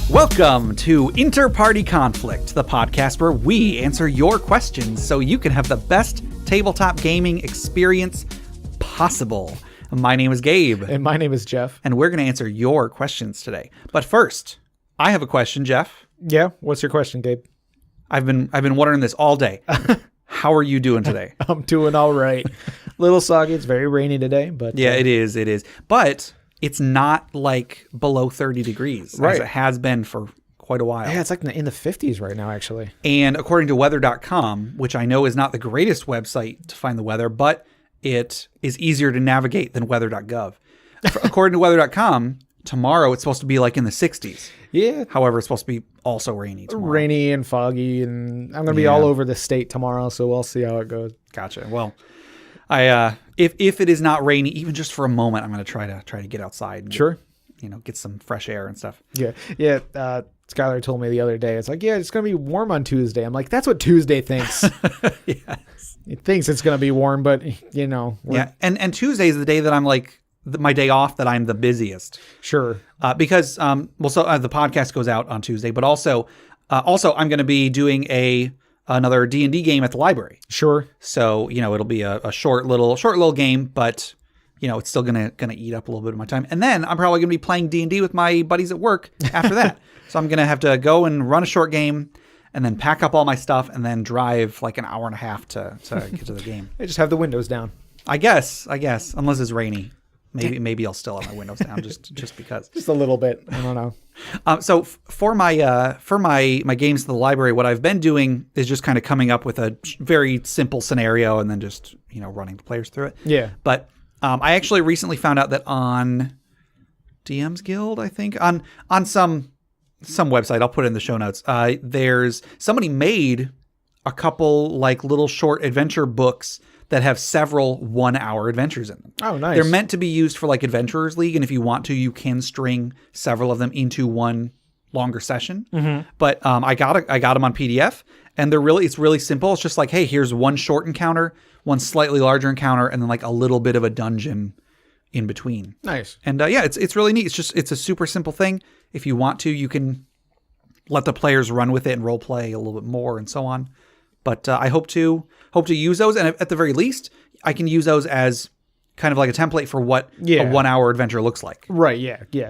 Welcome to InterPartyConflict, the podcast where we answer your questions so you can have the best tabletop gaming experience possible. My name is Gabe. And my name is Jeff. And we're going to answer your questions today. But first, I have a question, Jeff. Yeah? What's your question, Gabe? I've been wondering this all day. How are you doing today? I'm doing all right. Little soggy. It's very rainy today, but... Yeah, it is. But it's not like below 30 degrees, right, as it has been for quite a while. Yeah, it's like in the 50s right now, actually. And according to weather.com, which I know is not the greatest website to find the weather, but it is easier to navigate than weather.gov. According to weather.com, tomorrow it's supposed to be like in the 60s. Yeah. However, it's supposed to be also rainy tomorrow. Rainy and foggy, and I'm going to be all over the state tomorrow, so we'll see how it goes. Gotcha. Well, if it is not rainy, even just for a moment, I'm going to try to get outside and get some fresh air and stuff. Yeah. Skylar told me the other day, it's like, yeah, it's going to be warm on Tuesday. I'm like, that's what Tuesday thinks. Yes. It thinks it's going to be warm, but Yeah. And Tuesday is the day that I'm like, my day off, that I'm the busiest. Sure. Because the podcast goes out on Tuesday, but also I'm going to be doing another D&D game at the library. Sure. So, it'll be a short little game, but it's still going to eat up a little bit of my time. And then I'm probably going to be playing D&D with my buddies at work after that. So I'm going to have to go and run a short game and then pack up all my stuff and then drive like an hour and a half to get to the game. I just have the windows down. I guess, unless it's rainy. Maybe I'll still have my windows down just because. Just a little bit. I don't know. So for my games to the library, what I've been doing is just kind of coming up with a very simple scenario and then just running the players through it. Yeah. But I actually recently found out that on DM's Guild, I think on some website, I'll put it in the show notes. There's somebody made a couple like little short adventure books that have several 1-hour adventures in them. Oh, nice. They're meant to be used for like Adventurers League, and if you want to, you can string several of them into one longer session. Mm-hmm. But I got them on PDF, and it's really simple. It's just like, hey, here's one short encounter, one slightly larger encounter, and then like a little bit of a dungeon in between. Nice. And it's really neat. It's a super simple thing. If you want to, you can let the players run with it and role play a little bit more and so on. But I hope to use those, and at the very least, I can use those as kind of like a template for what a 1-hour adventure looks like. Right. Yeah. Be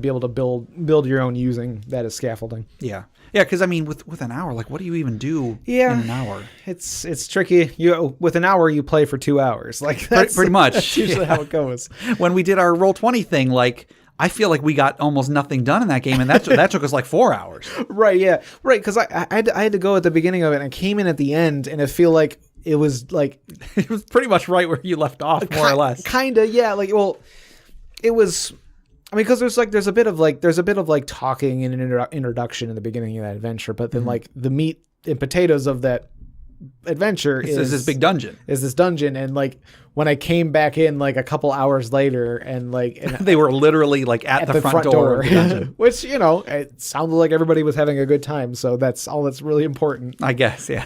able to build your own using that as scaffolding. Yeah. Because I mean, with an hour, like, what do you even do in an hour? It's tricky. With an hour, you play for 2 hours. Like that's pretty much. That's usually how it goes. When we did our Roll20 thing, like, I feel like we got almost nothing done in that game, and that took us like 4 hours. Right, yeah. Right, because I had to go at the beginning of it, and I came in at the end, and I feel like it was like... It was pretty much right where you left off, more or less. Kind of, yeah. Like, well, it was... I mean, because there's a bit of talking and an introduction in the beginning of that adventure, but then like the meat and potatoes of that adventure is this big dungeon. Is this dungeon, and like when I came back in like a couple hours later, and they were literally like at the front door of the dungeon. Which it sounded like everybody was having a good time, so that's all that's really important, I guess. Yeah.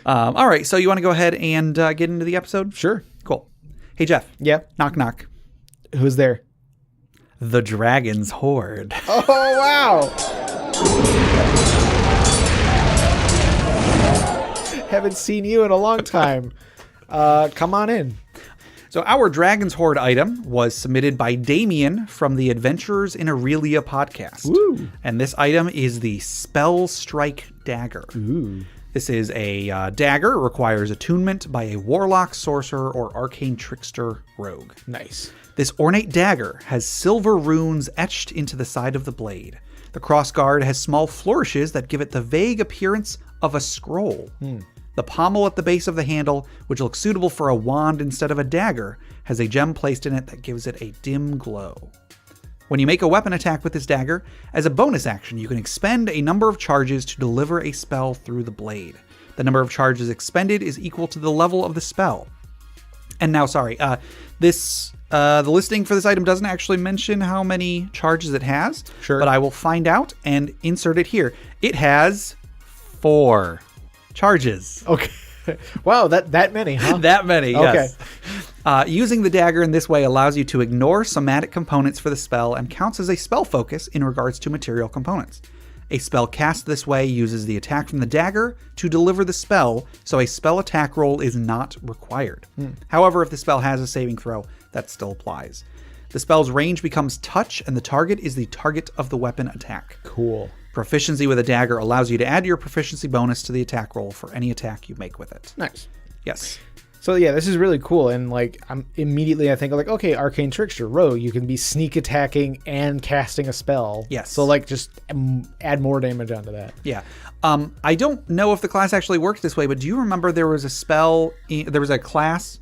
All right, so you want to go ahead and get into the episode? Sure. Cool. Hey Jeff. Yeah. Knock knock. Who's there? The Dragon's Horde. Oh wow. Haven't seen you in a long time. Come on in. So our Dragon's Horde item was submitted by Damien from the Adventurers in Aurelia podcast. Woo. And this item is the Spell Strike Dagger. Ooh. This is a dagger. It requires attunement by a warlock, sorcerer, or arcane trickster rogue. Nice. This ornate dagger has silver runes etched into the side of the blade. The crossguard has small flourishes that give it the vague appearance of a scroll. The pommel at the base of the handle, which looks suitable for a wand instead of a dagger, has a gem placed in it that gives it a dim glow. When you make a weapon attack with this dagger, as a bonus action, you can expend a number of charges to deliver a spell through the blade. The number of charges expended is equal to the level of the spell. And now, the listing for this item doesn't actually mention how many charges it has. Sure. But I will find out and insert it here. It has 4 charges. Okay. Wow, that many, huh? That many, yes. Okay. Using the dagger in this way allows you to ignore somatic components for the spell and counts as a spell focus in regards to material components. A spell cast this way uses the attack from the dagger to deliver the spell, so a spell attack roll is not required. However, if the spell has a saving throw, that still applies. The spell's range becomes touch, and the target is the target of the weapon attack. Cool. Proficiency with a dagger allows you to add your proficiency bonus to the attack roll for any attack you make with it. Nice. Yes. So yeah, this is really cool, and like I think of like, okay, Arcane Trickster, Rogue, you can be sneak attacking and casting a spell. Yes. So like just add more damage onto that. Yeah. I don't know if the class actually worked this way, but do you remember there was a class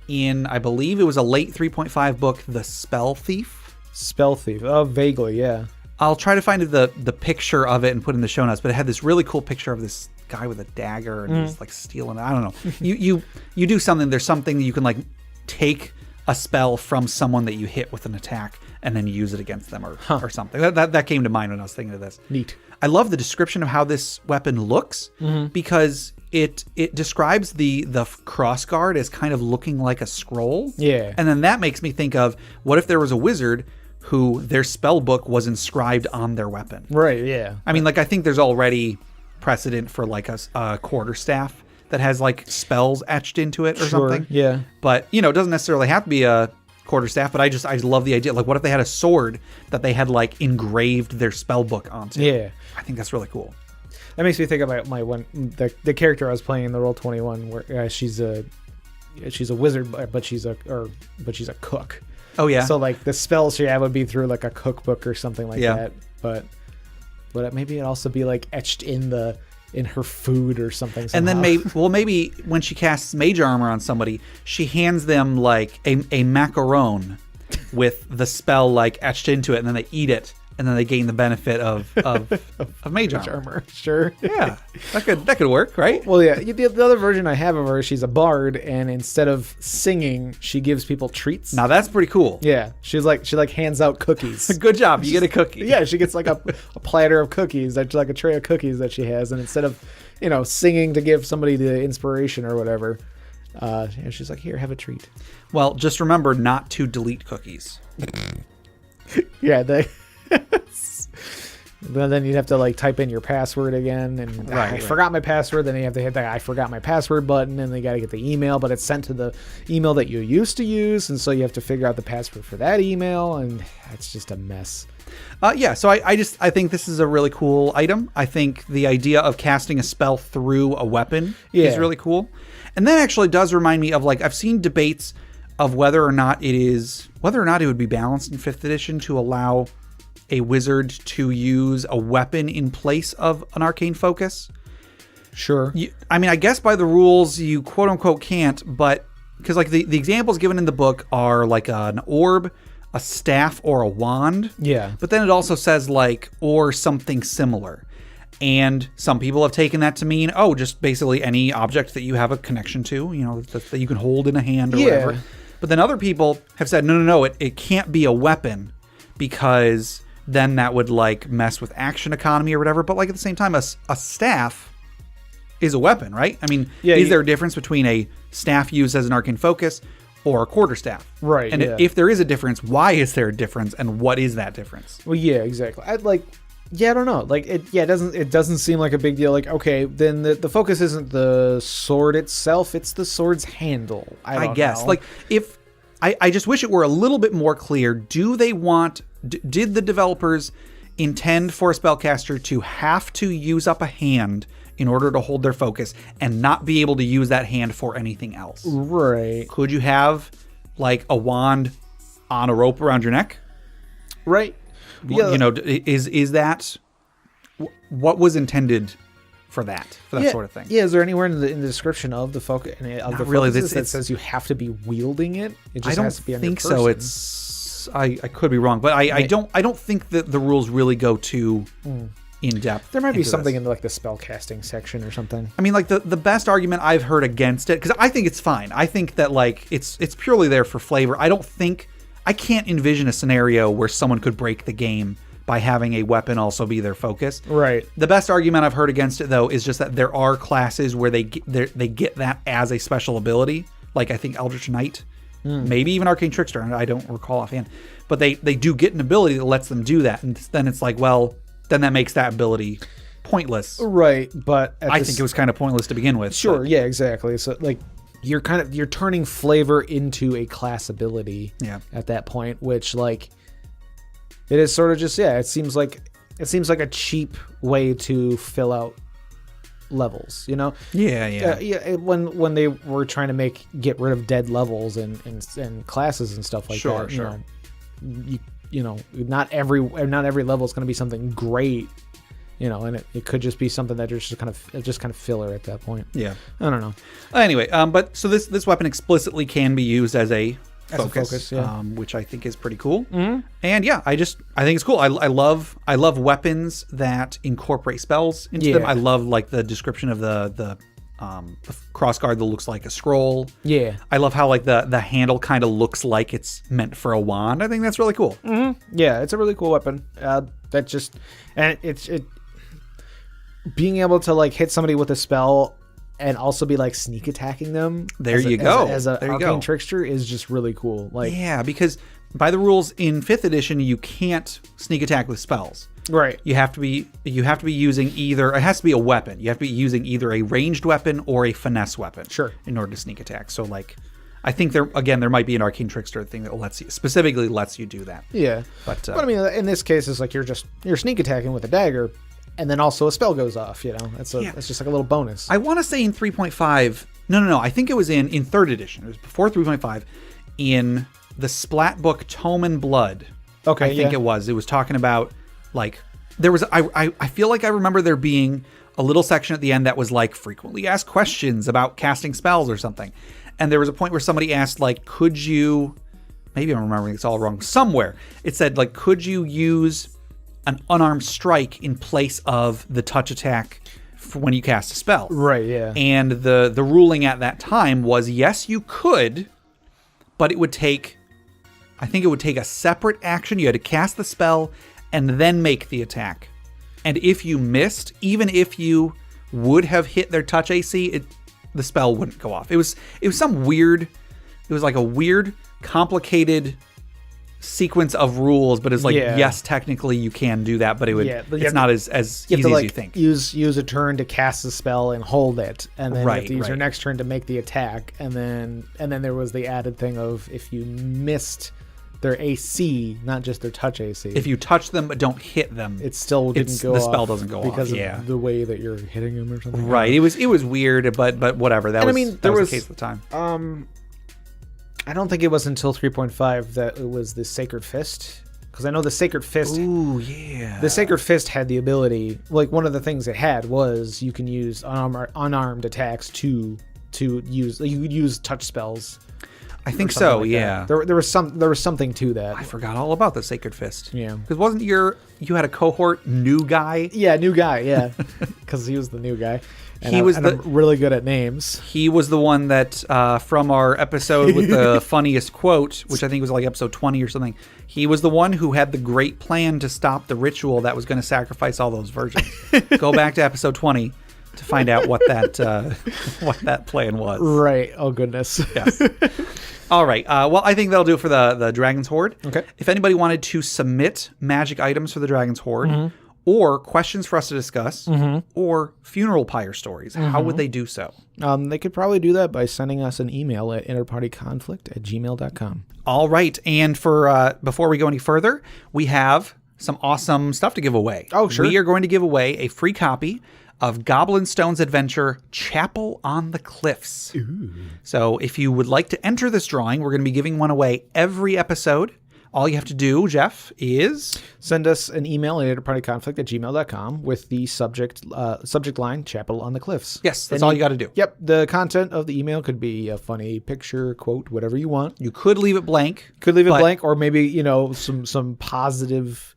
in, I believe it was a late 3.5 book, The Spell Thief? Spell Thief. Oh, vaguely, yeah. I'll try to find the picture of it and put in the show notes, but it had this really cool picture of this guy with a dagger and he's like stealing it. I don't know. You do something. There's something that you can like take a spell from someone that you hit with an attack and then use it against them or something. That came to mind when I was thinking of this. Neat. I love the description of how this weapon looks because it describes the crossguard as kind of looking like a scroll. Yeah. And then that makes me think of, what if there was a wizard who their spell book was inscribed on their weapon? Right, yeah. I mean, like, I think there's already precedent for like a quarterstaff that has like spells etched into it or something. Yeah. But, it doesn't necessarily have to be a quarterstaff, but I love the idea. Like, what if they had a sword that they had like engraved their spell book onto? Yeah. I think that's really cool. That makes me think about the character I was playing in the Roll21, where she's a wizard, but she's a cook. Oh yeah. So like the spells she had would be through like a cookbook or something like that. But maybe it'd also be like etched in her food or something. Somehow. And then maybe when she casts mage armor on somebody, she hands them like a macaron with the spell like etched into it, and then they eat it, and then they gain the benefit of mage armor. Sure. Yeah, that could work, right? Well, yeah. The other version I have of her, she's a bard, and instead of singing, she gives people treats. Now that's pretty cool. Yeah, she hands out cookies. Good job, you get a cookie. Yeah, she gets like a platter of cookies, like a tray of cookies that she has, and instead of singing to give somebody the inspiration or whatever, she's like, here, have a treat. Well, just remember not to delete cookies. Yeah, but then you'd have to like type in your password again, and I forgot my password. Then you have to hit that I forgot my password button, and they got to get the email, but it's sent to the email that you used to use, and so you have to figure out the password for that email, and it's just a mess. So I think this is a really cool item. I think the idea of casting a spell through a weapon is really cool, and that actually does remind me of like I've seen debates of whether or not it would be balanced in 5th edition to allow a wizard to use a weapon in place of an arcane focus. Sure. I guess by the rules you quote unquote can't, but because like the examples given in the book are like an orb, a staff, or a wand. Yeah. But then it also says like, or something similar. And some people have taken that to mean, just basically any object that you have a connection to, that you can hold in a hand or whatever. But then other people have said, no, it can't be a weapon because then that would like mess with action economy or whatever. But like at the same time, a staff is a weapon, right? Is there a difference between a staff used as an arcane focus or a quarterstaff? Right. And if there is a difference, why is there a difference, and what is that difference? Well, yeah, exactly. I don't know. Like it doesn't seem like a big deal. Like, okay, then the focus isn't the sword itself, it's the sword's handle. I guess. Like if I just wish it were a little bit more clear. Did the developers intend for a spellcaster to have to use up a hand in order to hold their focus and not be able to use that hand for anything else? Right. Could you have like a wand on a rope around your neck? Right. Yeah. Is that what was intended for that sort of thing? Yeah. Is there anywhere in the description of the focus that says you have to be wielding it? It just has to be on your person. I don't think so. I could be wrong, but I don't think that the rules really go too in depth. There might be something in like the spellcasting section or something. Like the best argument I've heard against it, because I think it's fine. I think that like it's purely there for flavor. I can't envision a scenario where someone could break the game by having a weapon also be their focus. Right. The best argument I've heard against it, though, is just that there are classes where they get that as a special ability. Like, I think Eldritch Knight, maybe even Arcane Trickster. I don't recall offhand. But they do get an ability that lets them do that. And then it's like, well, then that makes that ability pointless. Right. But I think it was kind of pointless to begin with. Sure. Yeah, exactly. So, like, you're turning flavor into a class ability at that point, which, like, it is sort of just, it seems like a cheap way to fill out levels, you know? Yeah. When they were trying to get rid of dead levels and classes and stuff like that. Sure. You know, not every level is going to be something great, you know, and it could just be something that is just kind of filler at that point. Yeah. I don't know. Anyway, but so this weapon explicitly can be used as a focus, which I think is pretty cool. Mm-hmm. And I think it's cool. I love weapons that incorporate spells into them. I love like the description of the crossguard that looks like a scroll. Yeah. I love how like the handle kind of looks like it's meant for a wand. I think that's really cool. Mm-hmm. Yeah, it's a really cool weapon. It being able to like hit somebody with a spell and also be like sneak attacking them. As an arcane trickster is just really cool. Like, yeah, because by the rules in 5th edition, you can't sneak attack with spells. Right. You have to be using either. It has to be a weapon. You have to be using either a ranged weapon or a finesse weapon. Sure. In order to sneak attack. So like, I think there might be an arcane trickster thing that specifically lets you do that. Yeah. But I mean, in this case, it's like you're sneak attacking with a dagger. And then also a spell goes off, you know. It's just like a little bonus. I want to say in 3.5. No. I think it was in 3rd edition. It was before 3.5. In the Splat book Tome and Blood. Okay. I think it was. It was talking about like there was. I feel like I remember there being a little section at the end that was like frequently asked questions about casting spells or something. And there was a point where somebody asked like, could you? Maybe I'm remembering this all wrong. Somewhere it said like, could you use an unarmed strike in place of the touch attack for when you cast a spell. Right, yeah. And the ruling at that time was, yes, you could, but it would take a separate action. You had to cast the spell and then make the attack. And if you missed, even if you would have hit their touch AC, the spell wouldn't go off. It was like a weird, complicated sequence of rules, but it's like, yes, technically you can do that, but it's not as easy as you think. Use a turn to cast a spell and hold it, and then you have to use your next turn to make the attack, and then there was the added thing of if you missed their AC, not just their touch AC. If you touch them but don't hit them, it still didn't go off. The spell doesn't go because off of the way that you're hitting them or something. Right. It was weird, but whatever. That was the case at the time. I don't think it was until 3.5 that it was the Sacred Fist, because I know the Sacred Fist. Ooh, yeah. The Sacred Fist had the ability, like one of the things it had was you can use unarmed attacks to use. You could use touch spells. I think so. Like yeah. There was something to that. I forgot all about the Sacred Fist. Yeah. Because you had a cohort new guy? Yeah, new guy. Yeah. Because he was the new guy. And I'm really good at names. He was the one that, from our episode with the funniest quote, which I think was like episode 20 or something, he was the one who had the great plan to stop the ritual that was going to sacrifice all those virgins. Go back to episode 20 to find out what that plan was. Right. Oh, goodness. Yes. All right. Well, I think that'll do it for the Dragon's Hoard. Okay. If anybody wanted to submit magic items for the Dragon's Hoard, or questions for us to discuss, or funeral pyre stories, how would they do so? They could probably do that by sending us an email at InterPartyConflict@gmail.com. All right. And for before we go any further, we have some awesome stuff to give away. Oh, sure. We are going to give away a free copy of Goblin Stone's adventure, Chapel on the Cliffs. Ooh. So if you would like to enter this drawing, we're going to be giving one away every episode. All you have to do, Jeff, is send us an email at InterPartyConflict@gmail.com with the subject line, Chapel on the Cliffs. Yes, that's all you got to do. Yep. The content of the email could be a funny picture, quote, whatever you want. You could leave it blank. Or maybe, some positive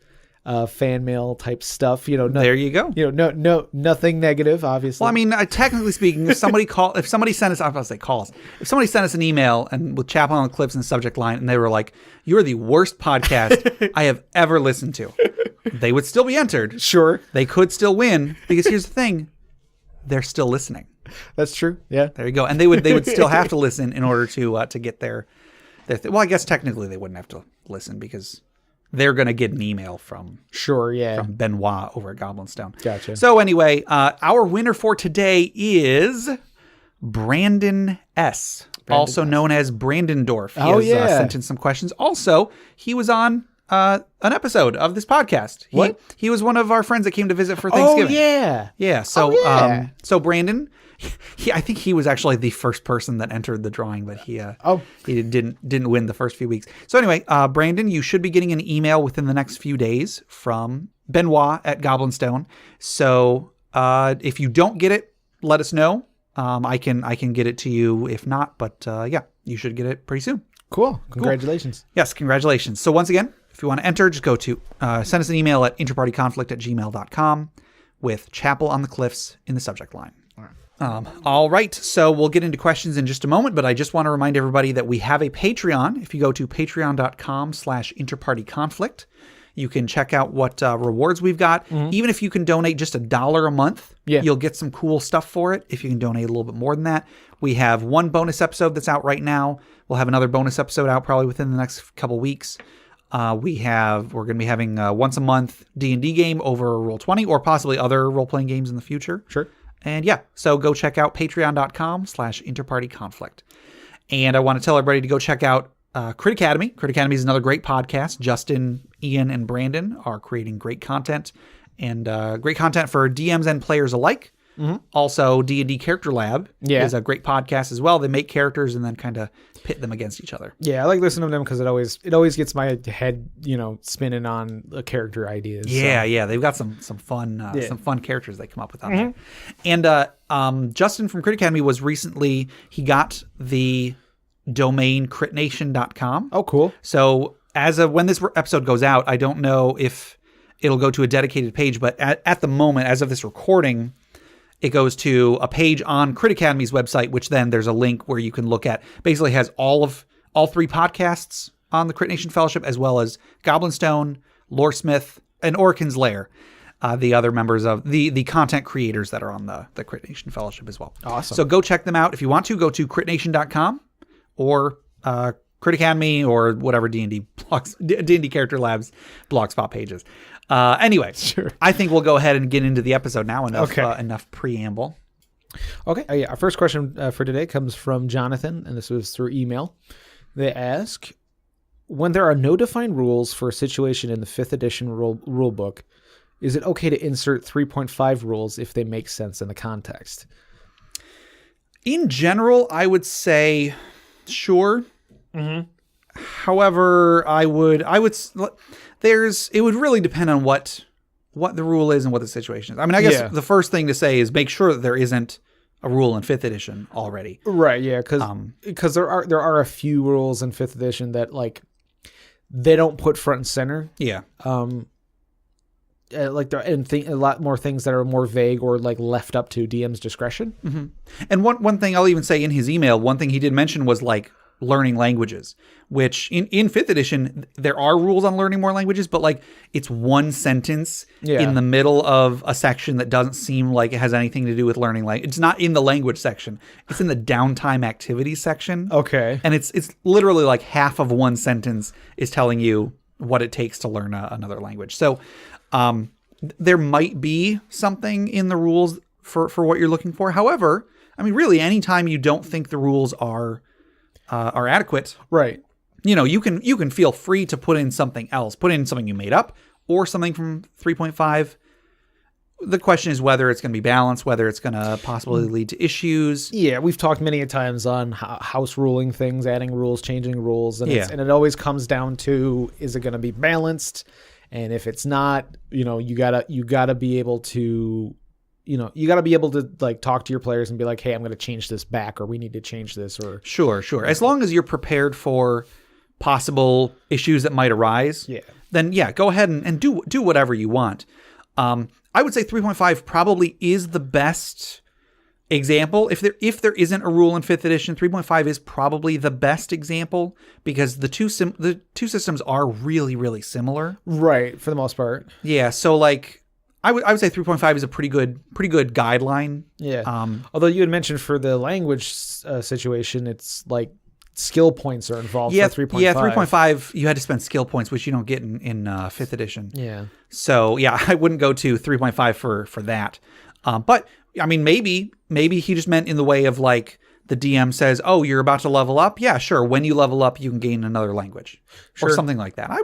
fan mail type stuff. There you go. No, nothing negative, obviously. Well, I mean, technically speaking, if somebody sent us, I was about to say calls. If somebody sent us an email and with Chapel on the Cliffs in the subject line, and they were like, "You're the worst podcast I have ever listened to," they would still be entered. Sure. They could still win because here's the thing. They're still listening. That's true. Yeah. There you go. And they would still have to listen in order to get their well, I guess technically they wouldn't have to listen because they're going to get an email from Benoit over at Goblinstone. Gotcha. So anyway, our winner for today is Brandon S., also known as Brandondorf. He has sent in some questions. Also, he was on an episode of this podcast. He was one of our friends that came to visit for Thanksgiving. Oh, yeah. Yeah. So, so Brandon, I think he was actually the first person that entered the drawing, but he didn't win the first few weeks. So anyway, Brandon, you should be getting an email within the next few days from Benoit at Goblinstone. So if you don't get it, let us know. I can get it to you if not, but you should get it pretty soon. Cool. Congratulations. Cool. Yes, congratulations. So once again, if you want to enter, just go to send us an email at interpartyconflict@gmail.com with Chapel on the Cliffs in the subject line. All right, so we'll get into questions in just a moment, but I just want to remind everybody that we have a Patreon. If you go to patreon.com/interpartyconflict, you can check out what rewards we've got. Even if you can donate just $1 a month, you'll get some cool stuff for it. If you can donate a little bit more than that, we have one bonus episode that's out right now. We'll have another bonus episode out probably within the next couple weeks. We're going to be having a once a month D&D game over Roll20 or possibly other role-playing games in the future. Sure. And so go check out patreon.com/interpartyconflict. And I want to tell everybody to go check out Crit Academy. Crit Academy is another great podcast. Justin, Ian, and Brandon are creating great content and great content for DMs and players alike. Also, D&D Character Lab is a great podcast as well. They make characters and then kind of pit them against each other. Yeah, I like listening to them because it always gets my head, spinning on the character ideas. Yeah, they've got some fun characters they come up with on there. And Justin from Crit Academy he got the domain critnation.com. Oh, cool. So when this episode goes out, I don't know if it'll go to a dedicated page, but at the moment, as of this recording, it goes to a page on Crit Academy's website, which then there's a link where you can look at, basically has all three podcasts on the Crit Nation Fellowship, as well as Goblinstone, Loresmith, and Orkin's Lair, the other members of the content creators that are on the Crit Nation Fellowship as well. Awesome. So go check them out. If you want to, go to critnation.com or Crit Academy or whatever D&D Character Labs blogspot pages. Anyway, sure. I think we'll go ahead and get into the episode now. Enough preamble. Okay. Our first question for today comes from Jonathan, and this was through email. They ask, when there are no defined rules for a situation in the 5th edition rule book, is it okay to insert 3.5 rules if they make sense in the context? In general, I would say sure. However, it would really depend on what the rule is and what the situation is. I mean, I guess the first thing to say is make sure that there isn't a rule in 5th edition already. Right, yeah, because there are a few rules in 5th edition that they don't put front and center. Yeah. A lot more things that are more vague or left up to DM's discretion. And one thing I'll even say in his email, one thing he did mention was learning languages, which in 5th edition, there are rules on learning more languages, but it's one sentence in the middle of a section that doesn't seem like it has anything to do with learning language. It's not in the language section. It's in the downtime activities section. Okay. And it's literally half of one sentence is telling you what it takes to learn another language. So there might be something in the rules for what you're looking for. However, I mean, really, anytime you don't think the rules are adequate, right? You can feel free to put in something else, put in something you made up or something from 3.5. The question is whether it's going to be balanced, whether it's going to possibly lead to issues. Yeah, we've talked many a times on house ruling things, adding rules, changing rules, and it always comes down to, is it going to be balanced? And if it's not, you gotta be able to. You got to be able to talk to your players and be like, hey, I'm going to change this back, or we need to change this, or sure. As long as you're prepared for possible issues that might arise, then go ahead and do whatever you want. I would say 3.5 probably is the best example, if there isn't a rule in 5th edition, 3.5 is probably the best example because the two systems are really, really similar. Right, for the most part. Yeah, so like I would say 3.5 is a pretty good guideline. Yeah. Although you had mentioned for the language situation, it's like skill points are involved for 3.5. Yeah, 3.5 you had to spend skill points, which you don't get in 5th edition. Yeah. So yeah, I wouldn't go to 3.5 for that. But I mean, maybe he just meant in the way of like the DM says, "Oh, you're about to level up. Yeah, sure. When you level up, you can gain another language or something like that." I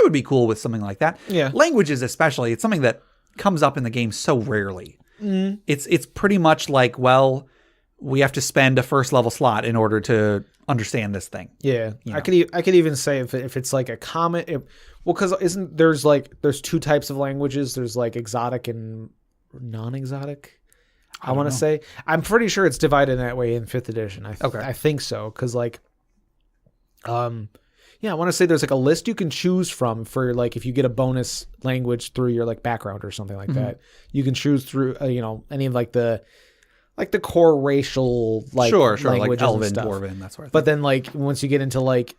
would be cool with something like that. Yeah. Languages, especially, it's something that comes up in the game so rarely. It's pretty much like, well, we have to spend a first level slot in order to understand this thing. Yeah, You know? I could even say if it's like a common, because there's two types of languages. There's like exotic and non-exotic. I want to say I'm pretty sure it's divided that way in 5th edition. I think so because like, yeah, I want to say there's like a list you can choose from for like if you get a bonus language through your like background or something like that. You can choose through any of like the core racial like sure, languages like Elven, and stuff. Dwarven, that sort of thing. But then like once you get into like,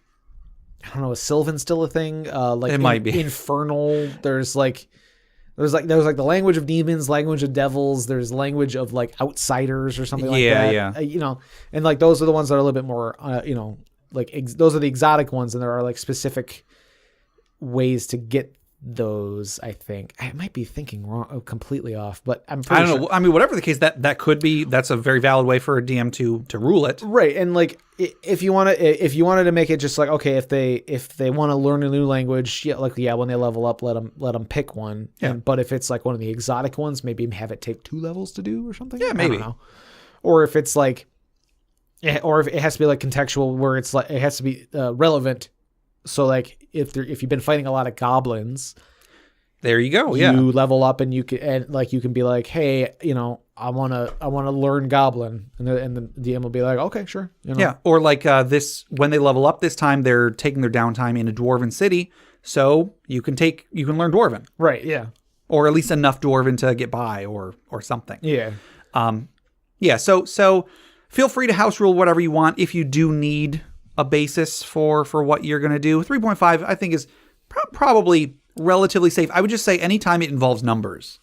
I don't know, is Sylvan still a thing? Like it might be Infernal. There's like the language of demons, language of devils. There's language of like outsiders or something like that. Yeah. And like those are the ones that are a little bit more, those are the exotic ones, and there are like specific ways to get those. I think I might be thinking wrong, completely off, but I don't know. I mean, whatever the case, that could be. That's a very valid way for a DM to rule it. Right, and like if you wanted to make it just like, okay, if they want to learn a new language, when they level up, let them pick one. Yeah. But if it's like one of the exotic ones, maybe have it take 2 levels to do or something. Yeah, maybe. I don't know. Or if it's like, or if it has to be like contextual, where it's like it has to be relevant. So like if you've been fighting a lot of goblins, there you go. Yeah, you level up and you can be like, hey, I want to learn Goblin, and the DM will be like, okay, sure. Yeah, or like when they level up this time, they're taking their downtime in a Dwarven city, so you can learn Dwarven, right? Yeah, or at least enough Dwarven to get by, or something. Yeah, yeah. So feel free to house rule whatever you want if you do need a basis for what you're going to do. 3.5, I think, is probably relatively safe. I would just say anytime it involves numbers.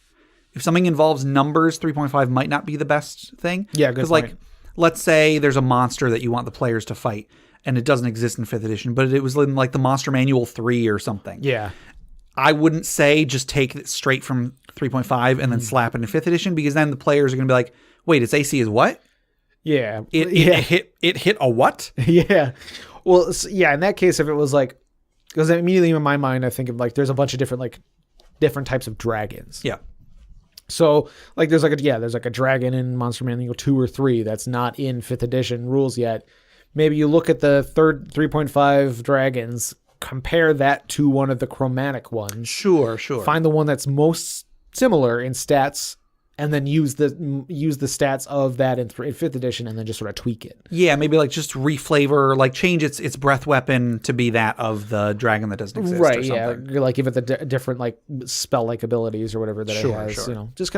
If something involves numbers, 3.5 might not be the best thing. Yeah, good point. Like, let's say there's a monster that you want the players to fight, and it doesn't exist in 5th edition, but it was in like the Monster Manual 3 or something. Yeah. I wouldn't say just take it straight from 3.5 and then slap it in 5th edition, because then the players are going to be like, wait, its AC is what? Yeah. It hit a what? Yeah. Well, yeah, in that case, if it was like, because immediately in my mind, I think of like, there's a bunch of different types of dragons. Yeah. So like, there's like a dragon in Monster Manual 2 or 3 that's not in 5th edition rules yet. Maybe you look at the 3.5 dragons, compare that to one of the chromatic ones. Sure. Find the one that's most similar in stats, and then use the stats of that in 5th edition, and then just sort of tweak it. Yeah, maybe like just reflavor, like change its breath weapon to be that of the dragon that doesn't exist. Right. Or something. Yeah. Like give it the different like spell like abilities or whatever that it has. Sure. Just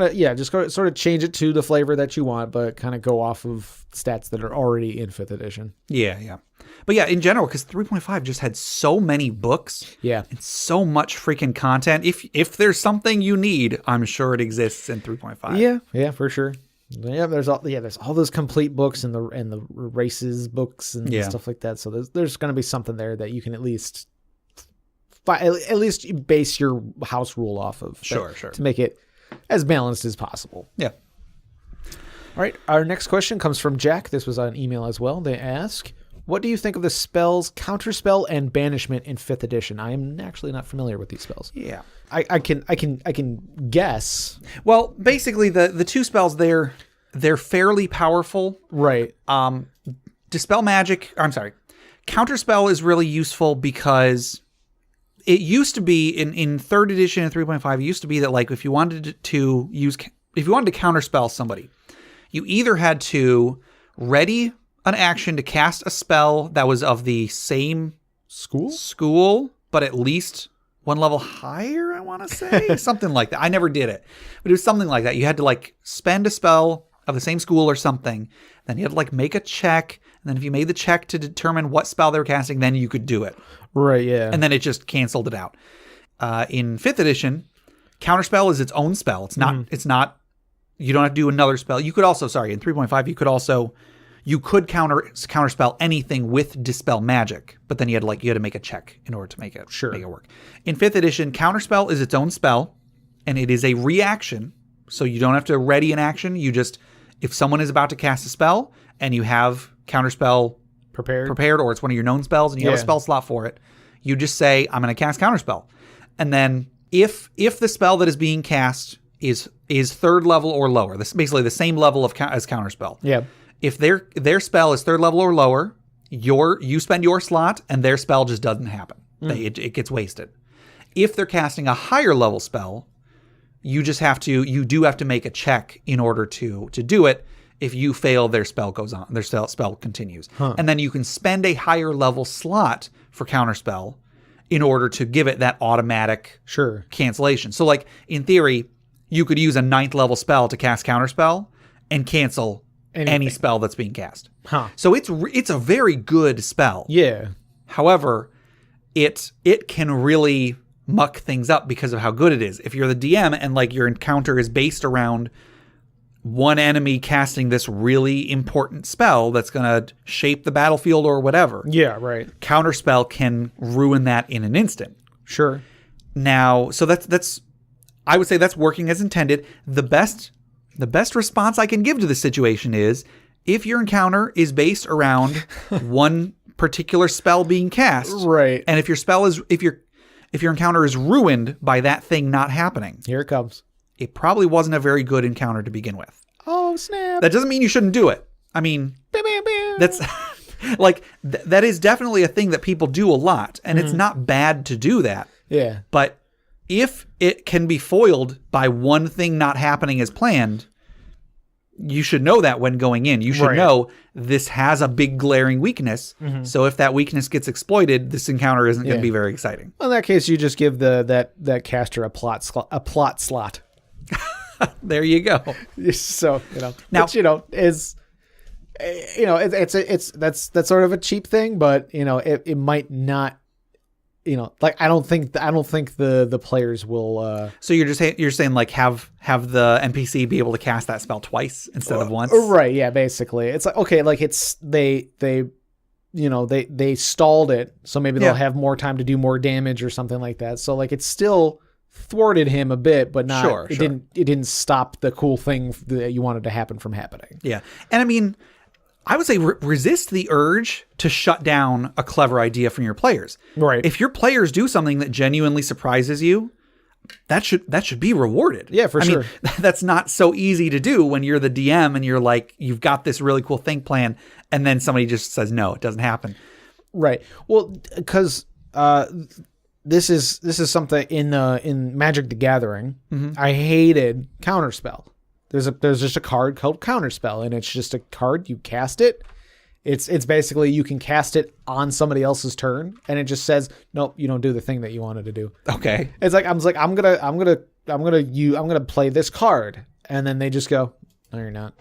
go sort of change it to the flavor that you want, but kind of go off of stats that are already in 5th edition. Yeah. But yeah, in general, because 3.5 just had so many books, and so much freaking content. If there's something you need, I'm sure it exists in 3.5. Yeah, for sure. Yeah, there's all those complete books and the races books and stuff like that. So there's going to be something there that you can at least base your house rule off of. Sure. To make it as balanced as possible. Yeah. All right. Our next question comes from Jack. This was on email as well. They ask, what do you think of the spells Counterspell and Banishment in 5th edition? I am actually not familiar with these spells. Yeah. I can guess. Well, basically the two spells they're fairly powerful. Right. Dispel magic. I'm sorry. Counterspell is really useful because it used to be in 3rd edition and 3.5, it used to be that like if you wanted to counterspell somebody, you either had to ready an action to cast a spell that was of the same school, but at least one level higher, I want to say. Something like that. I never did it, but it was something like that. You had to like spend a spell of the same school or something, then you had to like make a check. And then if you made the check to determine what spell they were casting, then you could do it. Right, yeah. And then it just canceled it out. In 5th edition, Counterspell is its own spell. It's not, you don't have to do another spell. You could also, in 3.5, you could counterspell anything with Dispel Magic, but then you had to make a check in order to make it work. In 5th edition, Counterspell is its own spell, and it is a reaction, so you don't have to ready an action. You just, if someone is about to cast a spell and you have Counterspell prepared, or it's one of your known spells and you have a spell slot for it, you just say, I'm going to cast Counterspell. And then if the spell that is being cast is 3rd level or lower, this is basically the same level as Counterspell. Yeah. If their spell is 3rd level or lower, you spend your slot and their spell just doesn't happen. It gets wasted. If they're casting a higher level spell, you do have to make a check in order to do it. If you fail, their spell goes on. Their spell continues. And then you can spend a higher level slot for Counterspell in order to give it that automatic cancellation. So like in theory, you could use a 9th level spell to cast Counterspell and cancel any spell that's being cast. So it's a very good spell. Yeah. However, it can really muck things up because of how good it is. If you're the DM and like your encounter is based around one enemy casting this really important spell that's going to shape the battlefield or whatever. Yeah, right. Counterspell can ruin that in an instant. Sure. Now, so that's I would say that's working as intended. The best response I can give to this situation is if your encounter is based around one particular spell being cast. Right. And if your encounter is ruined by that thing not happening. Here it comes. It probably wasn't a very good encounter to begin with. Oh, snap. That doesn't mean you shouldn't do it. I mean, that's like, that is definitely a thing that people do a lot. And it's not bad to do that. Yeah. But if it can be foiled by one thing not happening as planned, you should know that when going in. You should know this has a big glaring weakness. So if that weakness gets exploited, this encounter isn't going to be very exciting. Well, in that case, you just give that caster a plot slot. There you go. So now, which, is that's sort of a cheap thing, but it might not. I don't think the players will. So you're saying like have the NPC be able to cast that spell twice instead of once, right? Yeah, basically, it's like okay, like it's they stalled it, so maybe they'll have more time to do more damage or something like that. So like it's still thwarted him a bit, but not. It didn't stop the cool thing that you wanted to happen from happening. Yeah, and I mean, I would say resist the urge to shut down a clever idea from your players. Right. If your players do something that genuinely surprises you, that should be rewarded. Yeah, for sure. I mean, that's not so easy to do when you're the DM and you're like, you've got this really cool thing planned, and then somebody just says, no, it doesn't happen. Right. Well, because this is something in Magic the Gathering. I hated Counterspell. There's just a card called Counterspell, and it's just a card. You cast it. It's basically you can cast it on somebody else's turn, and it just says, nope, you don't do the thing that you wanted to do. Okay. It's like I'm gonna play this card, and then they just go, no, you're not.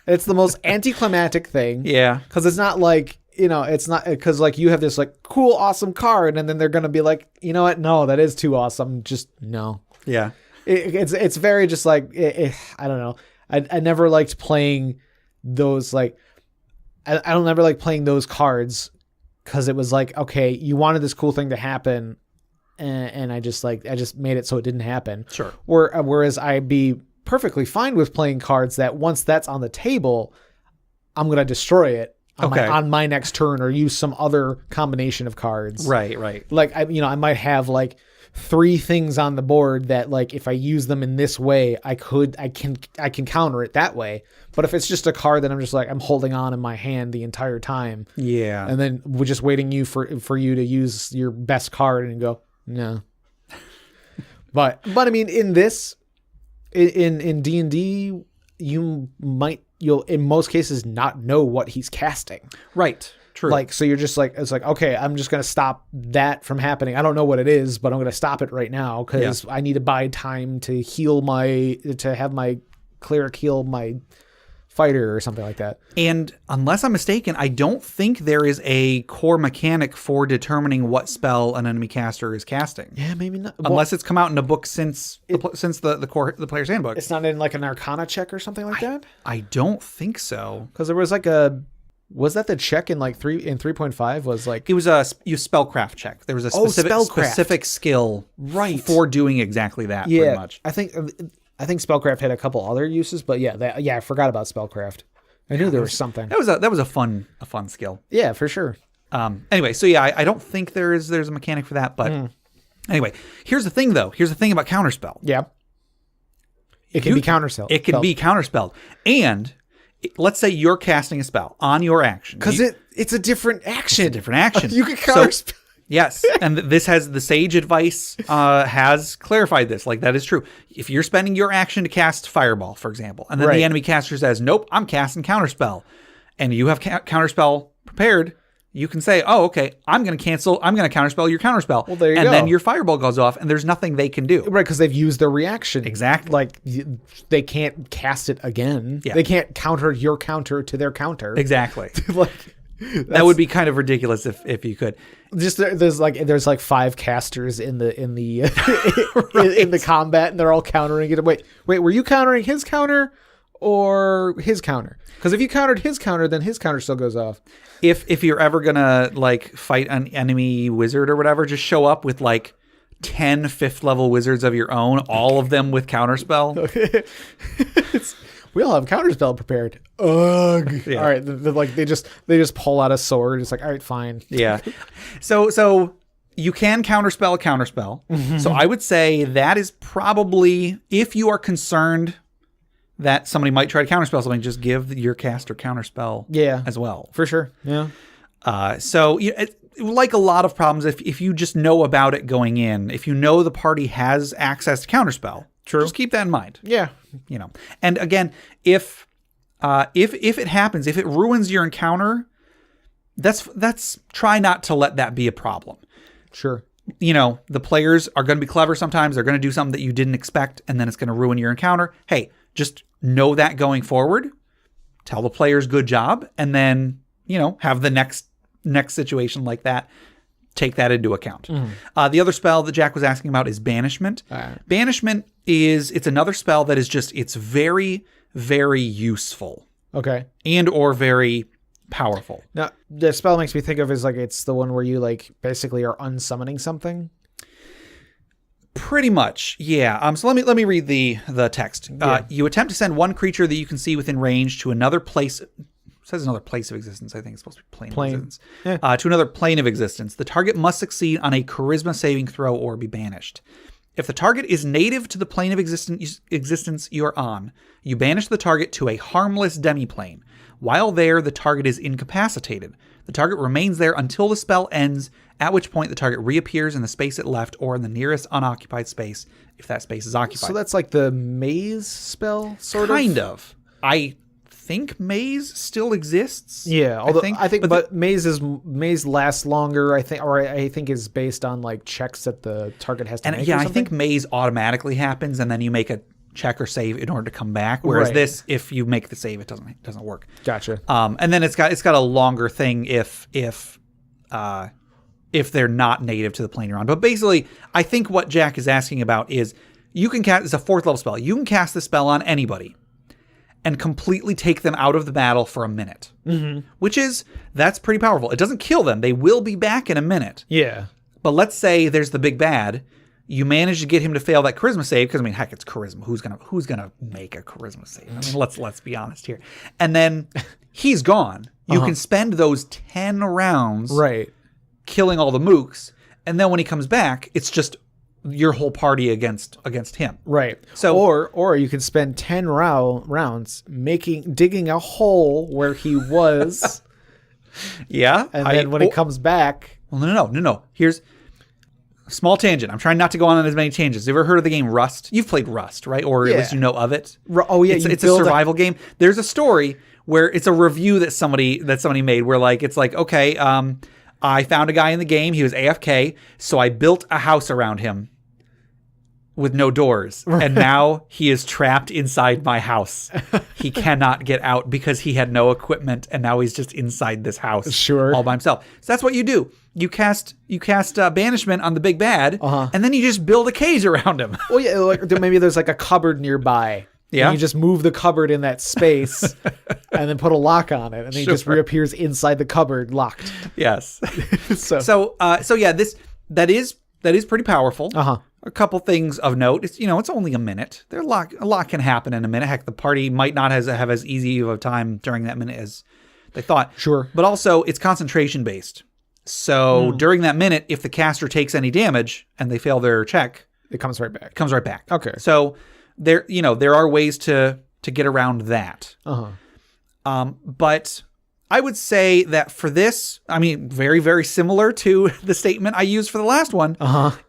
It's the most anticlimactic thing. Yeah. Because it's not like it's not because like you have this like cool awesome card, and then they're gonna be like, you know what? No, that is too awesome. Just no. Yeah. It's very just like I don't know. I never liked playing those like I don't never like playing those cards because it was like, okay, you wanted this cool thing to happen, and I just made it so it didn't happen. Sure. Whereas I'd be perfectly fine with playing cards that once that's on the table, I'm gonna destroy it on my next turn or use some other combination of cards. Right. Like I might have like 3 things on the board that like if I use them in this way, I can counter it that way. But if it's just a card that I'm just like I'm holding on in my hand the entire time, and then we're just waiting for you to use your best card and go no. but I mean in this in D&D you'll in most cases not know what he's casting. Right. True. Like, so you're just like, it's like, okay, I'm just going to stop that from happening. I don't know what it is, but I'm going to stop it right now because I need to buy time to heal to have my cleric heal my fighter or something like that. And unless I'm mistaken, I don't think there is a core mechanic for determining what spell an enemy caster is casting. Yeah, maybe not. Unless it's come out in a book since the player's handbook. It's not in like an Arcana check or something like that? I don't think so. Because there was like was that the check in like 3.5 was like... It was a spellcraft check. There was a specific skill for doing exactly that, pretty much. I think spellcraft had a couple other uses, but I forgot about spellcraft. I knew there was something. That was a fun skill. Yeah, for sure. Anyway, so I don't think there's a mechanic for that, but anyway, here's the thing though. Here's the thing about counterspell. Yeah. It can be counterspell. It can be counterspelled. And let's say you're casting a spell on your action. Because it's a different action. It's a different action. You can counterspell. Yes, and this has the sage advice has clarified this. Like, that is true. If you're spending your action to cast Fireball, for example, and then the enemy caster says, nope, I'm casting Counterspell, and you have Counterspell prepared, you can say, oh, okay, I'm going to Counterspell your Counterspell. Well, there you go. And then your Fireball goes off, and there's nothing they can do. Right, because they've used their reaction. Exactly. Like, they can't cast it again. Yeah. They can't counter your counter to their counter. Exactly. Like... that would be kind of ridiculous if you could. Just there's like 5 casters in the in the combat, and they're all countering it. Wait, were you countering his counter or his counter? Because if you countered his counter, then his counter still goes off. If you're ever gonna like fight an enemy wizard or whatever, just show up with like 10 5th level wizards of your own, all of them with counterspell. We all have counterspell prepared. Ugh. Yeah. All right. They just pull out a sword. It's like, all right, fine. Yeah. So you can counterspell. Mm-hmm. So I would say that is probably, if you are concerned that somebody might try to counterspell something, just give your caster counterspell. As well. For sure. Yeah. So like a lot of problems, if you just know about it going in, if you know the party has access to counterspell. True. Just keep that in mind. Yeah. And again, if it happens, if it ruins your encounter, that's try not to let that be a problem. Sure. The players are going to be clever sometimes. They're going to do something that you didn't expect, and then it's going to ruin your encounter. Hey, just know that going forward. Tell the players good job, and then, have the next situation like that. Take that into account. Mm. The other spell that Jack was asking about is Banishment. Banishment it's another spell that is it's very, very useful. Okay. And or very powerful. Now, the spell makes me think of is like it's the one where you like basically are unsummoning something. Pretty much, yeah. So let me read the text. Yeah. You attempt to send one creature that you can see within range to another place. It says another place of existence. I think it's supposed to be plane of existence. Yeah. To another plane of existence. The target must succeed on a charisma saving throw or be banished. If the target is native to the plane of existence you are on, you banish the target to a harmless demiplane. While there, the target is incapacitated. The target remains there until the spell ends, at which point the target reappears in the space it left or in the nearest unoccupied space if that space is occupied. So that's like the maze spell, sort of? Kind of. I think maze still exists. Yeah, although I think maze lasts longer. I think is based on like checks that the target has to make. Yeah, I think maze automatically happens, and then you make a check or save in order to come back. Whereas this, if you make the save, it doesn't work. Gotcha. And then it's got a longer thing if they're not native to the plane you're on. But basically, I think what Jack is asking about is you can cast. It's a 4th level spell. You can cast the spell on anybody and completely take them out of the battle for a minute, that's pretty powerful. It doesn't kill them. They will be back in a minute. Yeah. But let's say there's the big bad. You manage to get him to fail that charisma save because heck, it's charisma. Who's gonna make a charisma save? Let's be honest here. And then he's gone. You can spend those 10 rounds killing all the mooks, and then when he comes back, it's just your whole party against him. Right. So or you can spend 10 rounds digging a hole where he was. Yeah. And then when he comes back. Well, no. Here's a small tangent. I'm trying not to go on as many tangents. You ever heard of the game Rust? You've played Rust, right? Or at least you know of it. Oh yeah. It's a survival game. There's a story where it's a review that somebody made where it's like, okay, I found a guy in the game. He was AFK. So I built a house around him. with no doors. And now he is trapped inside my house. He cannot get out because he had no equipment, and now he's just inside this house all by himself. So that's what you do. You cast banishment on the big bad, and then you just build a cage around him. Well, yeah, like maybe there's like a cupboard nearby. Yeah. And you just move the cupboard in that space and then put a lock on it, and then he just reappears inside the cupboard locked. Yes. So yeah, that is pretty powerful. A couple things of note. It's only a minute. A lot can happen in a minute. Heck, the party might not have as easy of a time during that minute as they thought. Sure. But also, it's concentration based. So during that minute, if the caster takes any damage and they fail their check, it comes right back. Okay. So there are ways to get around that. But I would say that for this, I mean, very, very similar to the statement I used for the last one.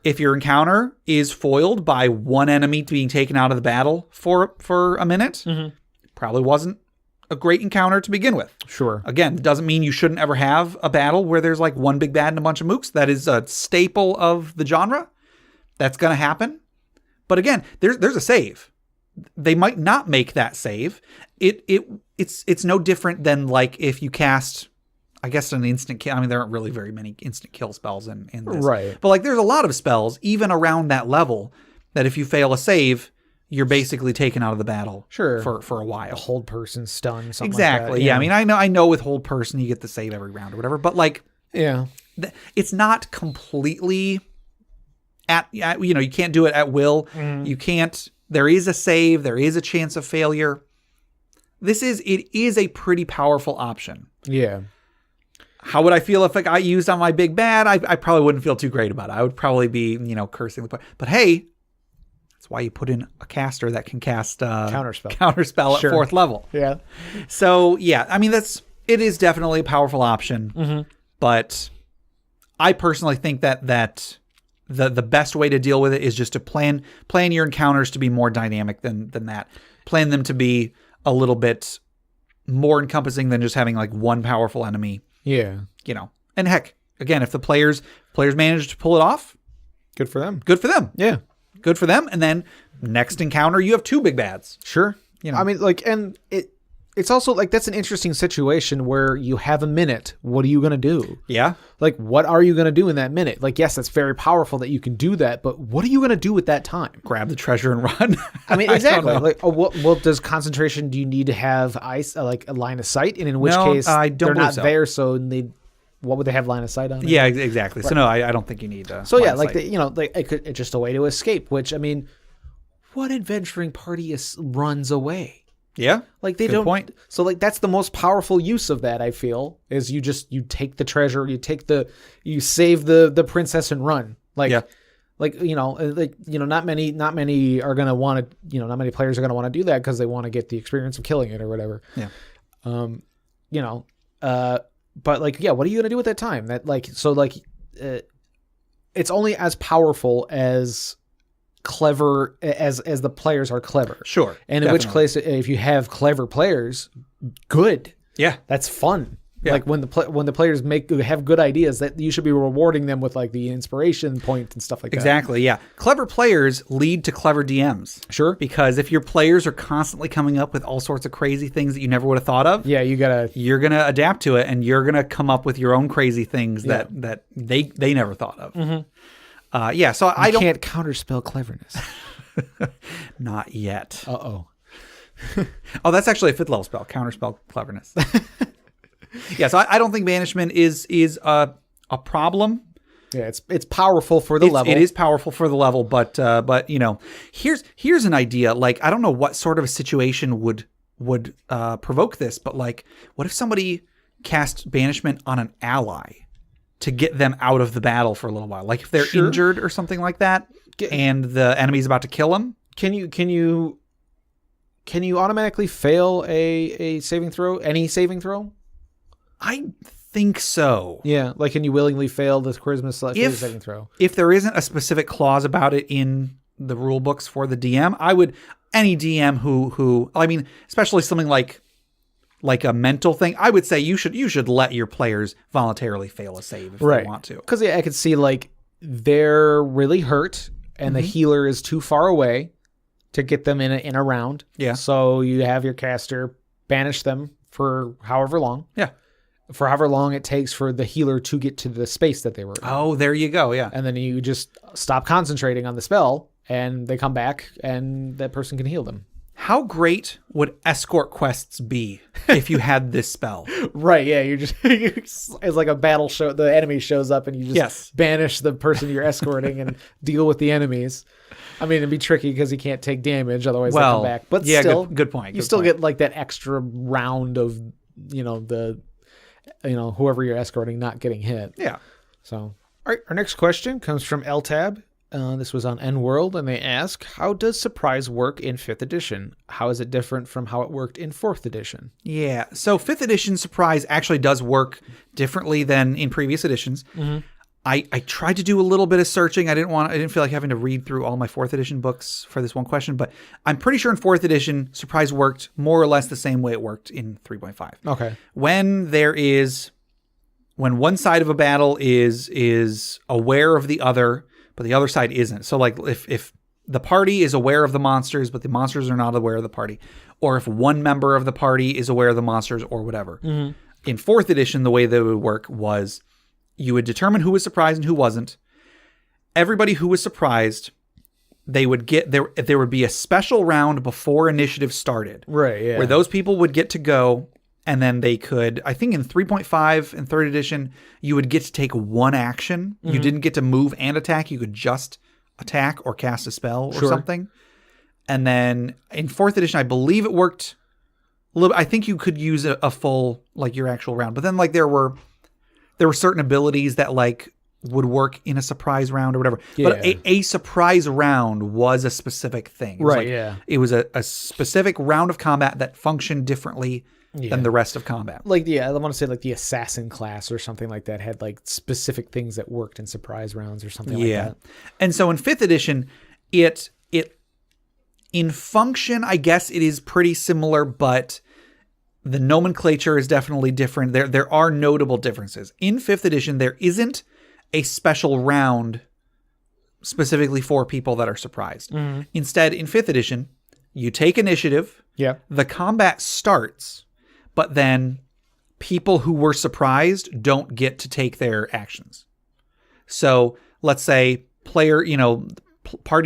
If your encounter is foiled by one enemy being taken out of the battle for a minute, probably wasn't a great encounter to begin with. Sure. Again, it doesn't mean you shouldn't ever have a battle where there's like one big bad and a bunch of mooks. That is a staple of the genre. That's going to happen. But again, there's a save. They might not make that save. It's no different than like if you cast, I guess, an instant kill. I mean, there aren't really very many instant kill spells in this. Right. But like there's a lot of spells, even around that level, that if you fail a save, you're basically taken out of the battle for a while. A hold person stun, something exactly. like that. Yeah. I mean, I know with hold person, you get the save every round or whatever, but like, it's not completely you can't do it at will. You can't, there is a save. There is a chance of failure. It is a pretty powerful option. Yeah. How would I feel if it got used on my big bad? I probably wouldn't feel too great about it. I would probably be, cursing the player. But hey, that's why you put in a caster that can cast Counterspell at 4th level. Yeah. So yeah, I mean, it is definitely a powerful option. But I personally think that the best way to deal with it is just to plan your encounters to be more dynamic than that. Plan them to be a little bit more encompassing than just having like one powerful enemy. Yeah. And heck, again, if the players manage to pull it off, good for them. Yeah. Good for them. And then next encounter, you have 2 big bads. Sure. I mean, like, and it's also like, that's an interesting situation where you have a minute. What are you going to do? Yeah. Like, what are you going to do in that minute? Like, yes, that's very powerful that you can do that, but what are you going to do with that time? Grab the treasure and run. I mean, exactly. Like, well, does concentration, do you need to have like a line of sight? And in which case they're not there. So what would they have line of sight on? Yeah, exactly. Right. So no, I don't think you need to. So yeah, like, it's just a way to escape, which, I mean, what adventuring party runs away? Yeah. Like they don't. Point. So like that's the most powerful use of that, I feel, is you take the treasure, you save the princess and run. Like, yeah. Not many are going to want to, not many players are going to want to do that because they want to get the experience of killing it or whatever. Yeah. But like, yeah, what are you going to do with that time? That it's only as powerful as clever as the players are clever. Sure. And in which case, if you have clever players, good. Yeah. That's fun. Yeah. Like when the players have good ideas, that you should be rewarding them with like the inspiration point and stuff like that. Exactly. Yeah. Clever players lead to clever DMs. Sure. Because if your players are constantly coming up with all sorts of crazy things that you never would have thought of, yeah, you're gonna adapt to it, and you're gonna come up with your own crazy things that they never thought of. Mm-hmm. So I can't counterspell cleverness. Not yet. Oh, that's actually a 5th level spell. Counterspell cleverness. Yeah, so I don't think banishment is a problem. Yeah, it's powerful for the level. It is powerful for the level, but here's an idea. Like, I don't know what sort of a situation would provoke this, but like, what if somebody cast banishment on an ally to get them out of the battle for a little while? Like if they're injured or something like that, and the enemy's about to kill them. Can you automatically fail a saving throw? Any saving throw? I think so. Yeah, like can you willingly fail the charisma saving throw? If there isn't a specific clause about it in the rule books for the DM, any DM who I mean, especially something like a mental thing, I would say you should let your players voluntarily fail a save if they want to. Because I could see like they're really hurt and the healer is too far away to get them in a round. Yeah. So you have your caster banish them for however long. Yeah. For however long it takes for the healer to get to the space that they were in. Oh, there you go. Yeah. And then you just stop concentrating on the spell, and they come back, and that person can heal them. How great would escort quests be if you had this spell? Right, yeah. You're just it's like a battle show. The enemy shows up, and you just banish the person you're escorting and deal with the enemies. I mean, it'd be tricky because he can't take damage, otherwise they come back. But yeah, still, good point. You still get like that extra round of, whoever you're escorting not getting hit. Yeah. So, all right. Our next question comes from LTAB. This was on N World, and they ask, how does surprise work in 5th edition? How is it different from how it worked in 4th edition? Yeah. So 5th edition surprise actually does work differently than in previous editions. Mm-hmm. I tried to do a little bit of searching. I didn't feel like having to read through all my 4th edition books for this one question, but I'm pretty sure in 4th edition, surprise worked more or less the same way it worked in 3.5. Okay. When one side of a battle is aware of the other, but the other side isn't. So like if the party is aware of the monsters, but the monsters are not aware of the party, or if one member of the party is aware of the monsters or whatever. Mm-hmm. In 4th edition, the way that it would work was you would determine who was surprised and who wasn't. Everybody who was surprised, they would get there would be a special round before initiative started. Right, yeah. Where those people would get to go, and then they could, I think in 3.5 and 3rd edition, you would get to take one action. Mm-hmm. You didn't get to move and attack. You could just attack or cast a spell or something. And then in 4th edition, I believe it worked a little. I think you could use a full, like your actual round. But then like there were certain abilities that like would work in a surprise round or whatever. Yeah. But a surprise round was a specific thing. Right, yeah. It was a specific round of combat that functioned differently than the rest of combat. Like, I want to say like the assassin class or something like that had like specific things that worked in surprise rounds or something like that. And so in 5th edition, it in function, I guess it is pretty similar, but the nomenclature is definitely different. There are notable differences. In 5th edition, there isn't a special round specifically for people that are surprised. Mm-hmm. Instead, in 5th edition, you take initiative. Yeah. The combat starts, but then people who were surprised don't get to take their actions. So let's say party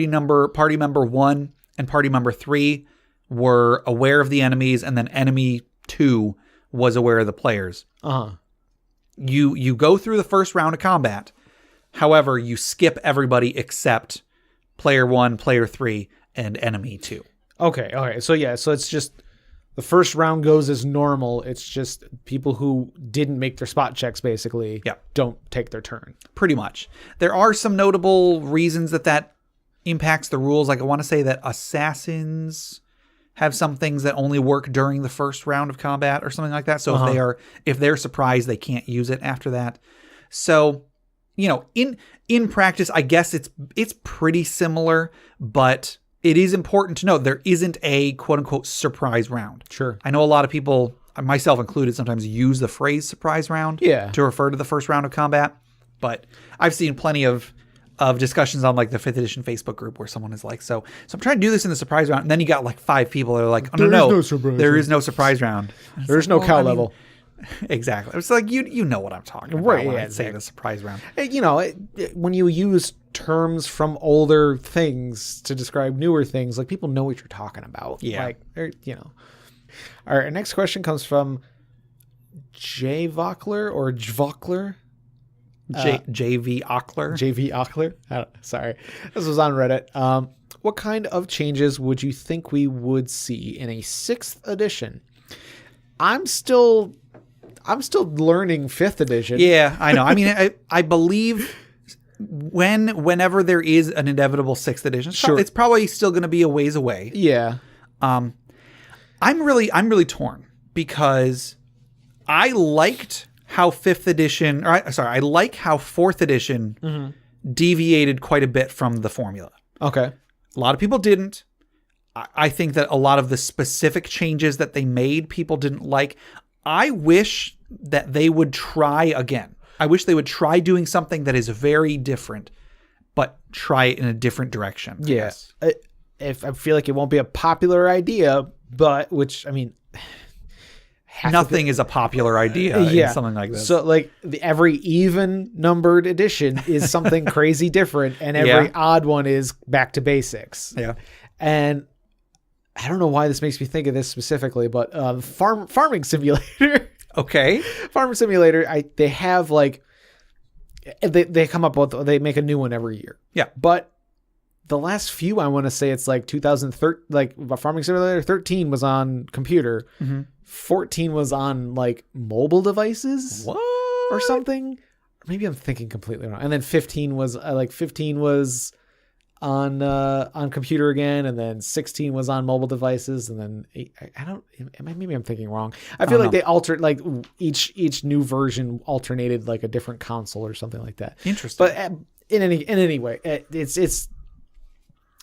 member 1 and party member 3 were aware of the enemies, and then enemy 2 was aware of the players. Uh-huh. You go through the first round of combat. However, you skip everybody except player 1, player 3, and enemy 2. Okay. So it's just the first round goes as normal. It's just people who didn't make their spot checks basically don't take their turn. Pretty much. There are some notable reasons that impacts the rules. Like I want to say that assassins have some things that only work during the first round of combat or something like that. So if they're surprised, they can't use it after that. So, in practice, I guess it's pretty similar, but it is important to note there isn't a quote unquote surprise round. Sure. I know a lot of people, myself included, sometimes use the phrase surprise round to refer to the first round of combat, but I've seen plenty of discussions on like the 5th edition Facebook group where someone is like, so I'm trying to do this in the surprise round. And then you got like 5 people that are like, oh, there is no surprise round. There's no cow level. Exactly. It's like, you know what I'm talking about when I say the surprise round. When you use terms from older things to describe newer things, like people know what you're talking about. Yeah. Like, All right. Our next question comes from J. Vockler or Jvokler. JV Ockler. JV Ockler. Sorry. This was on Reddit. What kind of changes would you think we would see in a 6th edition? I'm still learning 5th edition. Yeah, I know. I mean, I believe whenever there is an inevitable 6th edition, it's probably still going to be a ways away. Yeah. I'm really torn because I liked how 5th edition, I like how 4th edition deviated quite a bit from the formula. Okay. A lot of people didn't. I think that a lot of the specific changes that they made, people didn't like. I wish that they would try again. I wish they would try doing something that is very different but try it in a different direction. Yes. If I feel like it won't be a popular idea, but which, I mean, nothing is a popular idea in something like this. So like every even numbered edition is something crazy different, and every odd one is back to basics. Yeah. And I don't know why this makes me think of this specifically, but farming simulator. Okay. Farming simulator. They have like they come up with, they make a new one every year. Yeah. But the last few, I want to say it's like 2013, like Farming Simulator 13 was on computer. 14 was on like mobile devices. What? Or something. Maybe I'm thinking completely wrong. And then 15 was on computer again, and then 16 was on mobile devices, and then maybe I'm thinking wrong. I feel like they altered, like each new version alternated like a different console or something like that. Interesting. But in any way, it's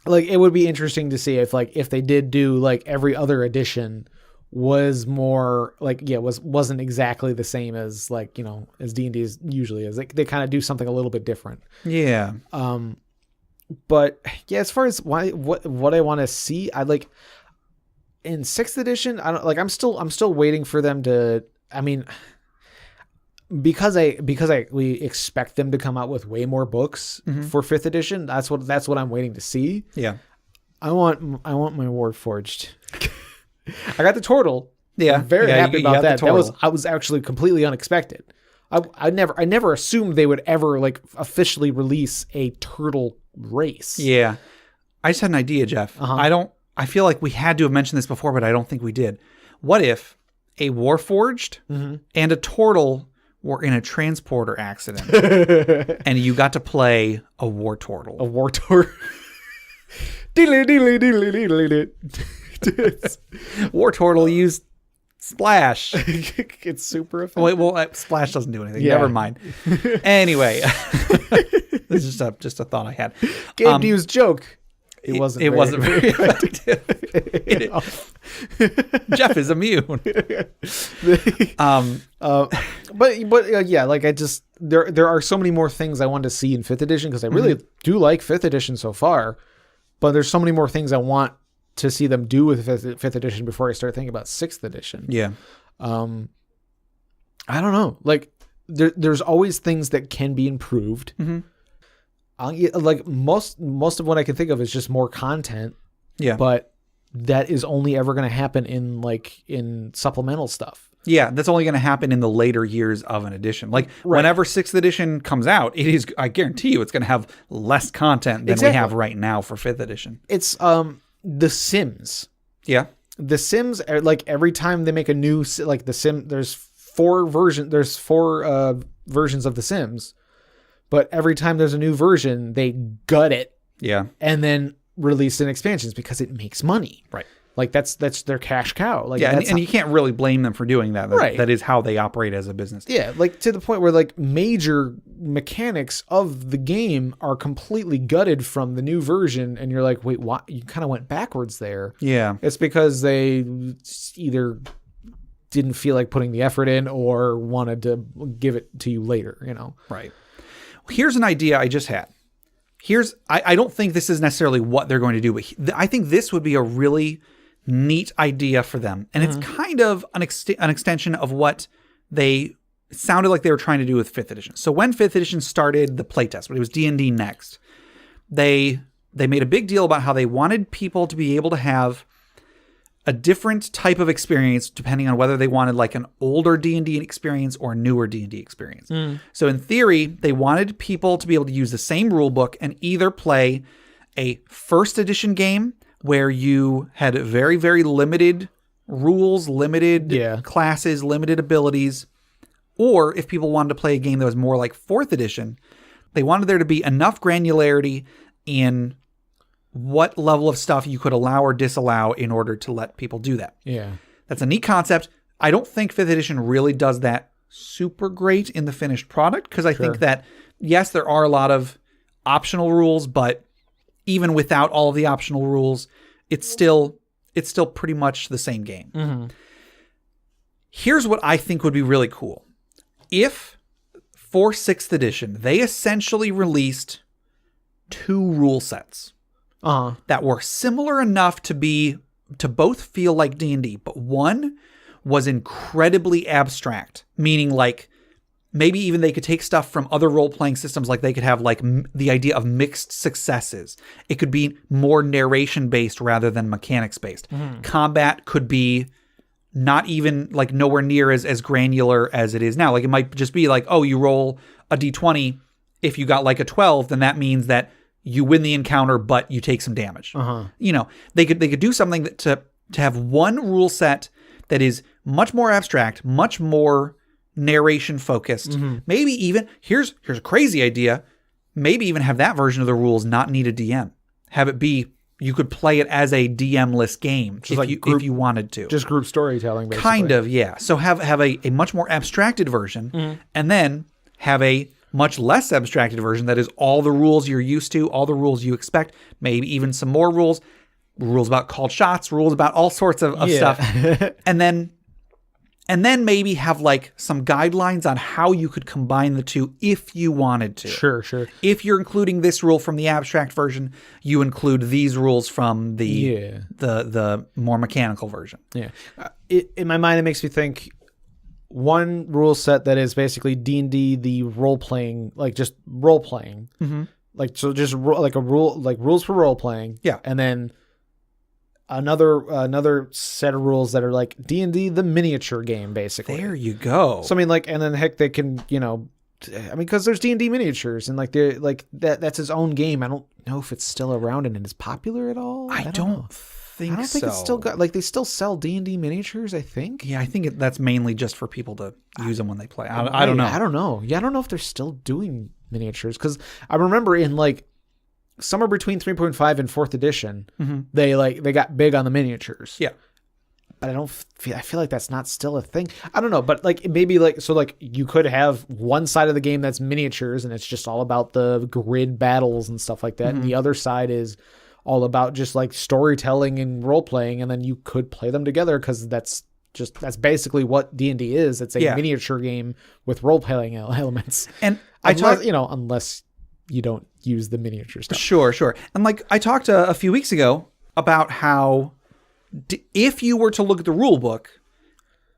like, it would be interesting to see if they did do like every other edition was more like, wasn't exactly the same as like, as D&D usually is. Like they kind of do something a little bit different. Yeah. But yeah, as far as what I want to see, I like in 6th edition, I don't like, I'm still waiting for them to, I mean, because we expect them to come out with way more books for 5th edition. That's what I'm waiting to see. Yeah. I want my Warforged. I got the turtle. Yeah. I'm very happy about that. I was actually completely unexpected. I never assumed they would ever like officially release a turtle race. Yeah. I just had an idea, Jeff. I feel like we had to have mentioned this before, but I don't think we did. What if a Warforged and a turtle were in a transporter accident and you got to play a war turtle? A war turtle. War turtle used splash. It's super effective. Wait, well, splash doesn't do anything. Yeah. Never mind. Anyway, this is just a thought I had. Gabe News joke. It wasn't very effective. Jeff is immune. But yeah, like there are so many more things I want to see in 5th edition, because I really do like 5th edition so far, but there's so many more things I want to see them do with 5th edition before I start thinking about 6th edition. Yeah. I don't know. Like there's always things that can be improved. Like most of what I can think of is just more content. Yeah. But that is only ever going to happen in supplemental stuff. Yeah, that's only going to happen in the later years of an edition. Like whenever 6th edition comes out, I guarantee you it's going to have less content than we have right now for 5th edition. It's The Sims. Yeah. The Sims are like, every time they make a new, like the Sim, there's four versions of The Sims, but every time there's a new version, they gut it. Yeah. And then release in expansions because it makes money. Right. Like that's their cash cow. Like, yeah, and you can't really blame them for doing that. Right. That is how they operate as a business. Yeah, like to the point where like major mechanics of the game are completely gutted from the new version, and you're like, wait, what? You kind of went backwards there. Yeah. It's because they either didn't feel like putting the effort in or wanted to give it to you later, Right. Here's an idea I just had. I don't think this is necessarily what they're going to do, but I think this would be a really neat idea for them. And it's kind of an extension of what they sounded like they were trying to do with 5th edition. So when 5th edition started the playtest, when it was D&D Next, they made a big deal about how they wanted people to be able to have a different type of experience depending on whether they wanted like an older D&D experience or a newer D&D experience. So in theory, they wanted people to be able to use the same rule book and either play a 1st edition game where you had very, very limited rules, limited classes, limited abilities, or if people wanted to play a game that was more like 4th edition, they wanted there to be enough granularity in what level of stuff you could allow or disallow in order to let people do that. Yeah. That's a neat concept. I don't think 5th edition really does that super great in the finished product, because I think that, yes, there are a lot of optional rules, but even without all of the optional rules, it's still pretty much the same game. Here's what I think would be really cool. If for 6th edition, they essentially released 2 rule sets that were similar enough to both feel like D&D, but one was incredibly abstract, meaning like maybe even they could take stuff from other role-playing systems, like they could have like the idea of mixed successes. It could be more narration-based rather than mechanics-based. Combat could be not even like nowhere near as granular as it is now. Like it might just be like, oh, you roll a d20. If you got like a 12, then that means that you win the encounter, but you take some damage. You know, they could do something to have one rule set that is much more abstract, much more narration focused. Maybe even here's a crazy idea. Maybe even have that version of the rules not need a DM. Have it be you could play it as a DM-less game if you wanted to. Just group storytelling, basically. Kind of, yeah. So have a much more abstracted version, and then have a much less abstracted version that is all the rules you're used to, all the rules you expect, maybe even some more rules about called shots, rules about all sorts of stuff. And then maybe have like some guidelines on how you could combine the two if you wanted to. Sure. If you're including this rule from the abstract version, you include these rules from the more mechanical version. Yeah. In my mind, it makes me think one rule set that is basically D&D, the role-playing, like just role-playing. Like, so just like a rule, like rules for role-playing. Yeah. And then another set of rules that are like D&D, the miniature game, basically. There you go. So I mean, like, and then heck, they can, you know, I mean, because there's D&D miniatures, and like they're like that's his own game. I don't know if it's still around and it's popular at all. I don't think it's still got, like, they still sell D&D miniatures, I think. Yeah, I think that's mainly just for people to use them when they play. I don't know. I don't know. Yeah, I don't know if they're still doing miniatures, because I remember in like somewhere between 3.5 and 4th edition, they got big on the miniatures. Yeah. But I feel like that's not still a thing. I don't know, but like maybe like, so like you could have one side of the game that's miniatures and it's just all about the grid battles and stuff like that. And the other side is all about just like storytelling and role playing. And then you could play them together, because that's basically what D&D is. It's a miniature game with role playing elements. And unless you don't use the miniature stuff. Sure. And like I talked a few weeks ago about how if you were to look at the rule book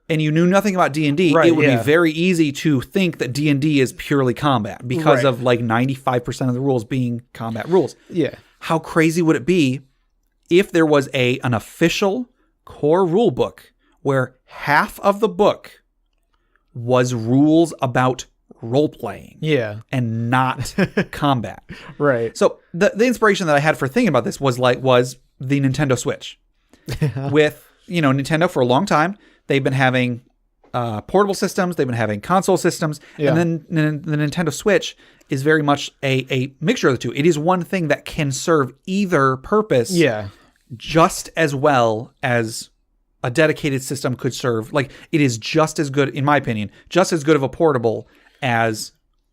and you knew nothing about D&D, it would be very easy to think that D&D is purely combat because of like 95% of the rules being combat rules. Yeah. How crazy would it be if there was an official core rule book where half of the book was rules about role-playing and not combat. Right. So the inspiration that I had for thinking about this was the Nintendo Switch. With, Nintendo for a long time, they've been having portable systems, they've been having console systems, and then the Nintendo Switch is very much a mixture of the two. It is one thing that can serve either purpose just as well as a dedicated system could serve. Like, it is just as good, in my opinion, just as good of a portable as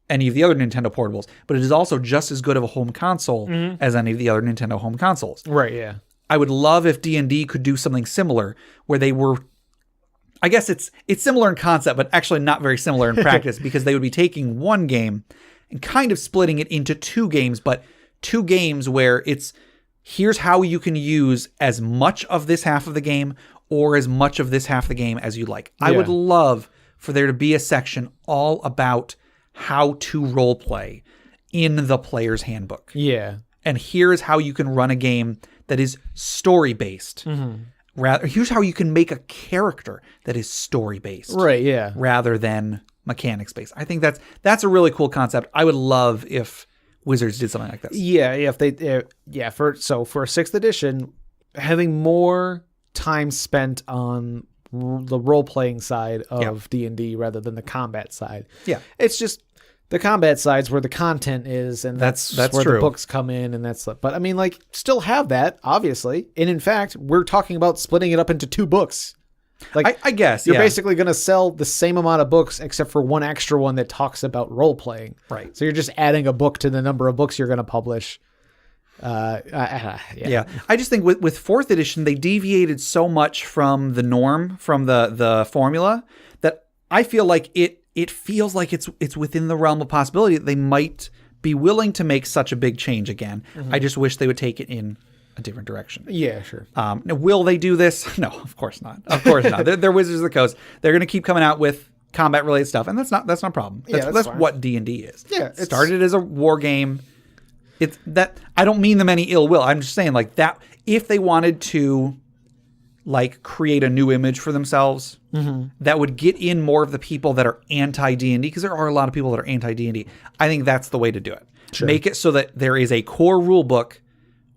any of the other Nintendo portables, but it is also just as good of a home console as any of the other Nintendo home consoles. Right, yeah. I would love if D&D could do something similar where they were, I guess it's similar in concept, but actually not very similar in practice, because they would be taking one game and kind of splitting it into 2 games, but 2 games where it's, here's how you can use as much of this half of the game or as much of this half of the game as you like. I would love for there to be a section all about how to role play in the player's handbook. Yeah. And here's how you can run a game that is story-based. Here's how you can make a character that is story-based. Right, yeah. Rather than mechanics-based. I think that's a really cool concept. I would love if Wizards did something like this. Yeah, if they for 6th edition, having more time spent on the role-playing side of D&D rather than the combat side. Yeah. It's just the combat side's where the content is, and that's where true. the books come in, and but I mean, like, still have that, obviously. And in fact, we're talking about splitting it up into 2 books. Like, I guess you're basically going to sell the same amount of books except for one extra one that talks about role playing. Right. So you're just adding a book to the number of books you're going to publish. Yeah. I just think with 4th edition, they deviated so much from the norm, from the formula, that I feel like it feels like it's within the realm of possibility that they might be willing to make such a big change again. I just wish they would take it in a different direction. Yeah, sure. Now, will they do this? No, of course not. Of course not. They're Wizards of the Coast. They're going to keep coming out with combat related stuff, and that's not a problem. That's what D&D is. Yeah, it started as a war game. It's that I don't mean them any ill will. I'm just saying like that if they wanted to like create a new image for themselves that would get in more of the people that are anti D&D, because there are a lot of people that are anti D&D. I think that's the way to do it. Sure. Make it so that there is a core rule book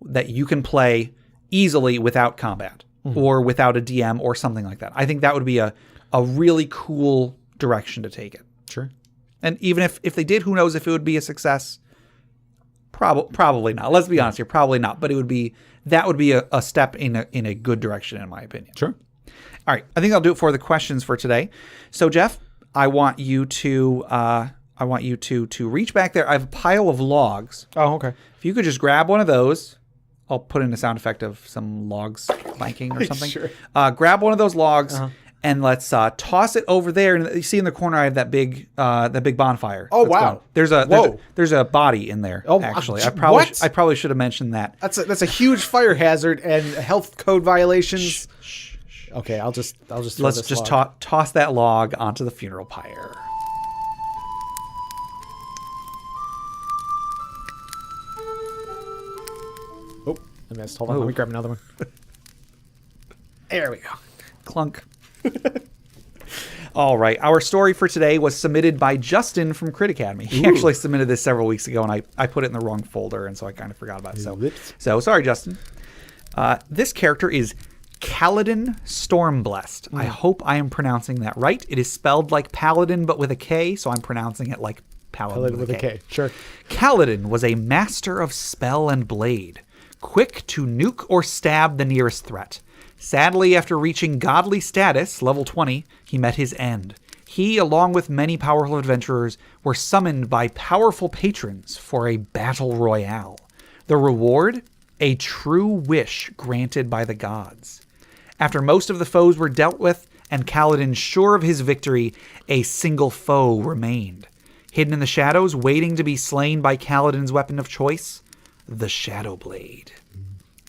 that you can play easily without combat or without a DM or something like that. I think that would be a really cool direction to take it. Sure. And even if they did, who knows if it would be a success? Probably not. Let's be honest here, probably not. But that would be a step in a good direction, in my opinion. Sure. All right, I think I'll do it for the questions for today. So Jeff, I want you to reach back there. I have a pile of logs. Oh, okay. If you could just grab one of those, I'll put in a sound effect of some logs clanking or something. Sure. Grab one of those logs. And let's toss it over there. And you see in the corner, I have that big bonfire. Oh wow! There's a body in there. Oh, actually, I probably should have mentioned that. That's a huge fire hazard and health code violations. Shh. Okay, I'll just. Let's just toss that log onto the funeral pyre. Oh, I missed. Hold on, let me grab another one. There we go. Clunk. All right. Our story for today was submitted by Justin from Crit Academy. He actually submitted this several weeks ago, and I put it in the wrong folder, and so I kind of forgot about it. So sorry, Justin. This character is Kaladin Stormblessed. I hope I am pronouncing that right. It is spelled like Paladin, but with a K, so I'm pronouncing it like Paladin with a K. Sure. Kaladin was a master of spell and blade, quick to nuke or stab the nearest threat. Sadly, after reaching godly status, level 20, he met his end. He, along with many powerful adventurers, were summoned by powerful patrons for a battle royale. The reward? A true wish granted by the gods. After most of the foes were dealt with, and Kaladin sure of his victory, a single foe remained. Hidden in the shadows, waiting to be slain by Kaladin's weapon of choice, the Shadow Blade.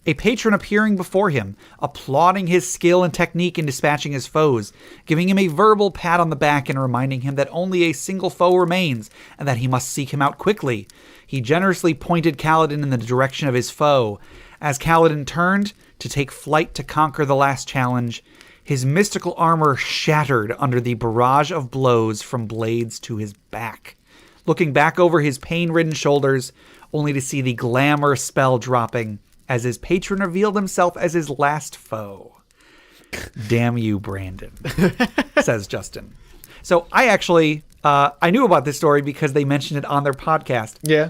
A patron appearing before him, applauding his skill and technique in dispatching his foes, giving him a verbal pat on the back and reminding him that only a single foe remains and that he must seek him out quickly. He generously pointed Kaladin in the direction of his foe. As Kaladin turned to take flight to conquer the last challenge, his mystical armor shattered under the barrage of blows from blades to his back. Looking back over his pain-ridden shoulders, only to see the glamour spell dropping, as his patron revealed himself as his last foe. Damn you, Brandon, says Justin. So I actually, I knew about this story because they mentioned it on their podcast. Yeah.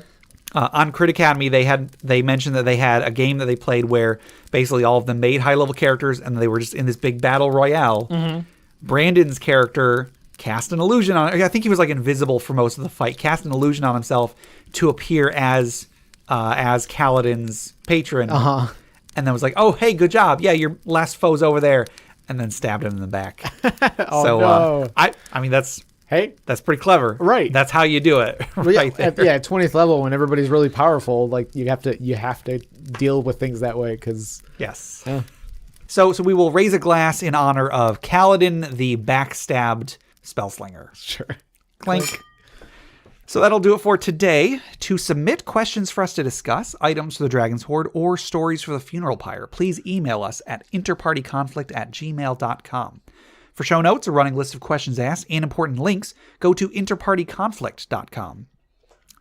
On Crit Academy, they mentioned that they had a game that they played where basically all of them made high-level characters and they were just in this big battle royale. Mm-hmm. Brandon's character cast an illusion on, I think he was like invisible for most of the fight, cast an illusion on himself to appear as Kaladin's patron, and then was like, "Oh, hey, good job! Yeah, your last foe's over there," and then stabbed him in the back. No. I mean that's pretty clever, right? That's how you do it, right? At 20th level, when everybody's really powerful, like you have to deal with things that way, because yes. Yeah. So we will raise a glass in honor of Kaladin, the backstabbed spellslinger. Sure. Clink. So that'll do it for today. To submit questions for us to discuss, items for the Dragon's Hoard, or stories for the funeral pyre, please email us at interpartyconflict@gmail.com. For show notes, a running list of questions asked, and important links, go to interpartyconflict.com.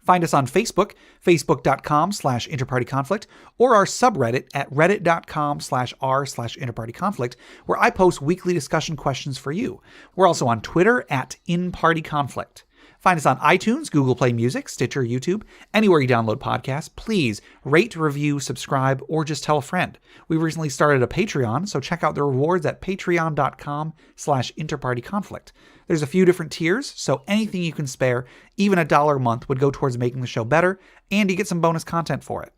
Find us on Facebook, facebook.com/interpartyconflict, or our subreddit at reddit.com/r/interpartyconflict, where I post weekly discussion questions for you. We're also on Twitter at InPartyConflict. Find us on iTunes, Google Play Music, Stitcher, YouTube, anywhere you download podcasts. Please rate, review, subscribe, or just tell a friend. We recently started a Patreon, so check out the rewards at patreon.com/interpartyconflict. There's a few different tiers, so anything you can spare, even $1 a month, would go towards making the show better, and you get some bonus content for it.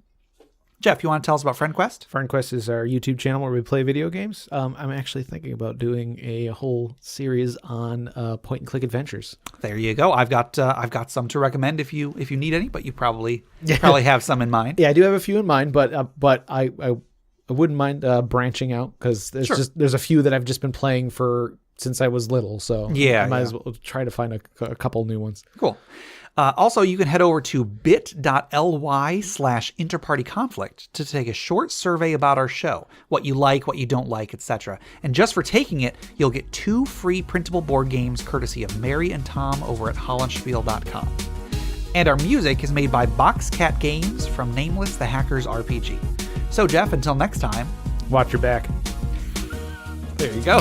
Jeff, you want to tell us about FriendQuest? FriendQuest is our YouTube channel where we play video games. I'm actually thinking about doing a whole series on point-and-click adventures. There you go. I've got some to recommend if you need any, but you probably have some in mind. Yeah, I do have a few in mind, but I wouldn't mind branching out because there's a few that I've just been playing since I was little. So I might as well try to find a couple new ones. Cool. Also, you can head over to bit.ly/InterPartyConflict to take a short survey about our show, what you like, what you don't like, etc. And just for taking it, you'll get 2 free printable board games courtesy of Mary and Tom over at hollandspiel.com. And our music is made by Boxcat Games from Nameless the Hackers RPG. So, Jeff, until next time, Watch your back. there you go.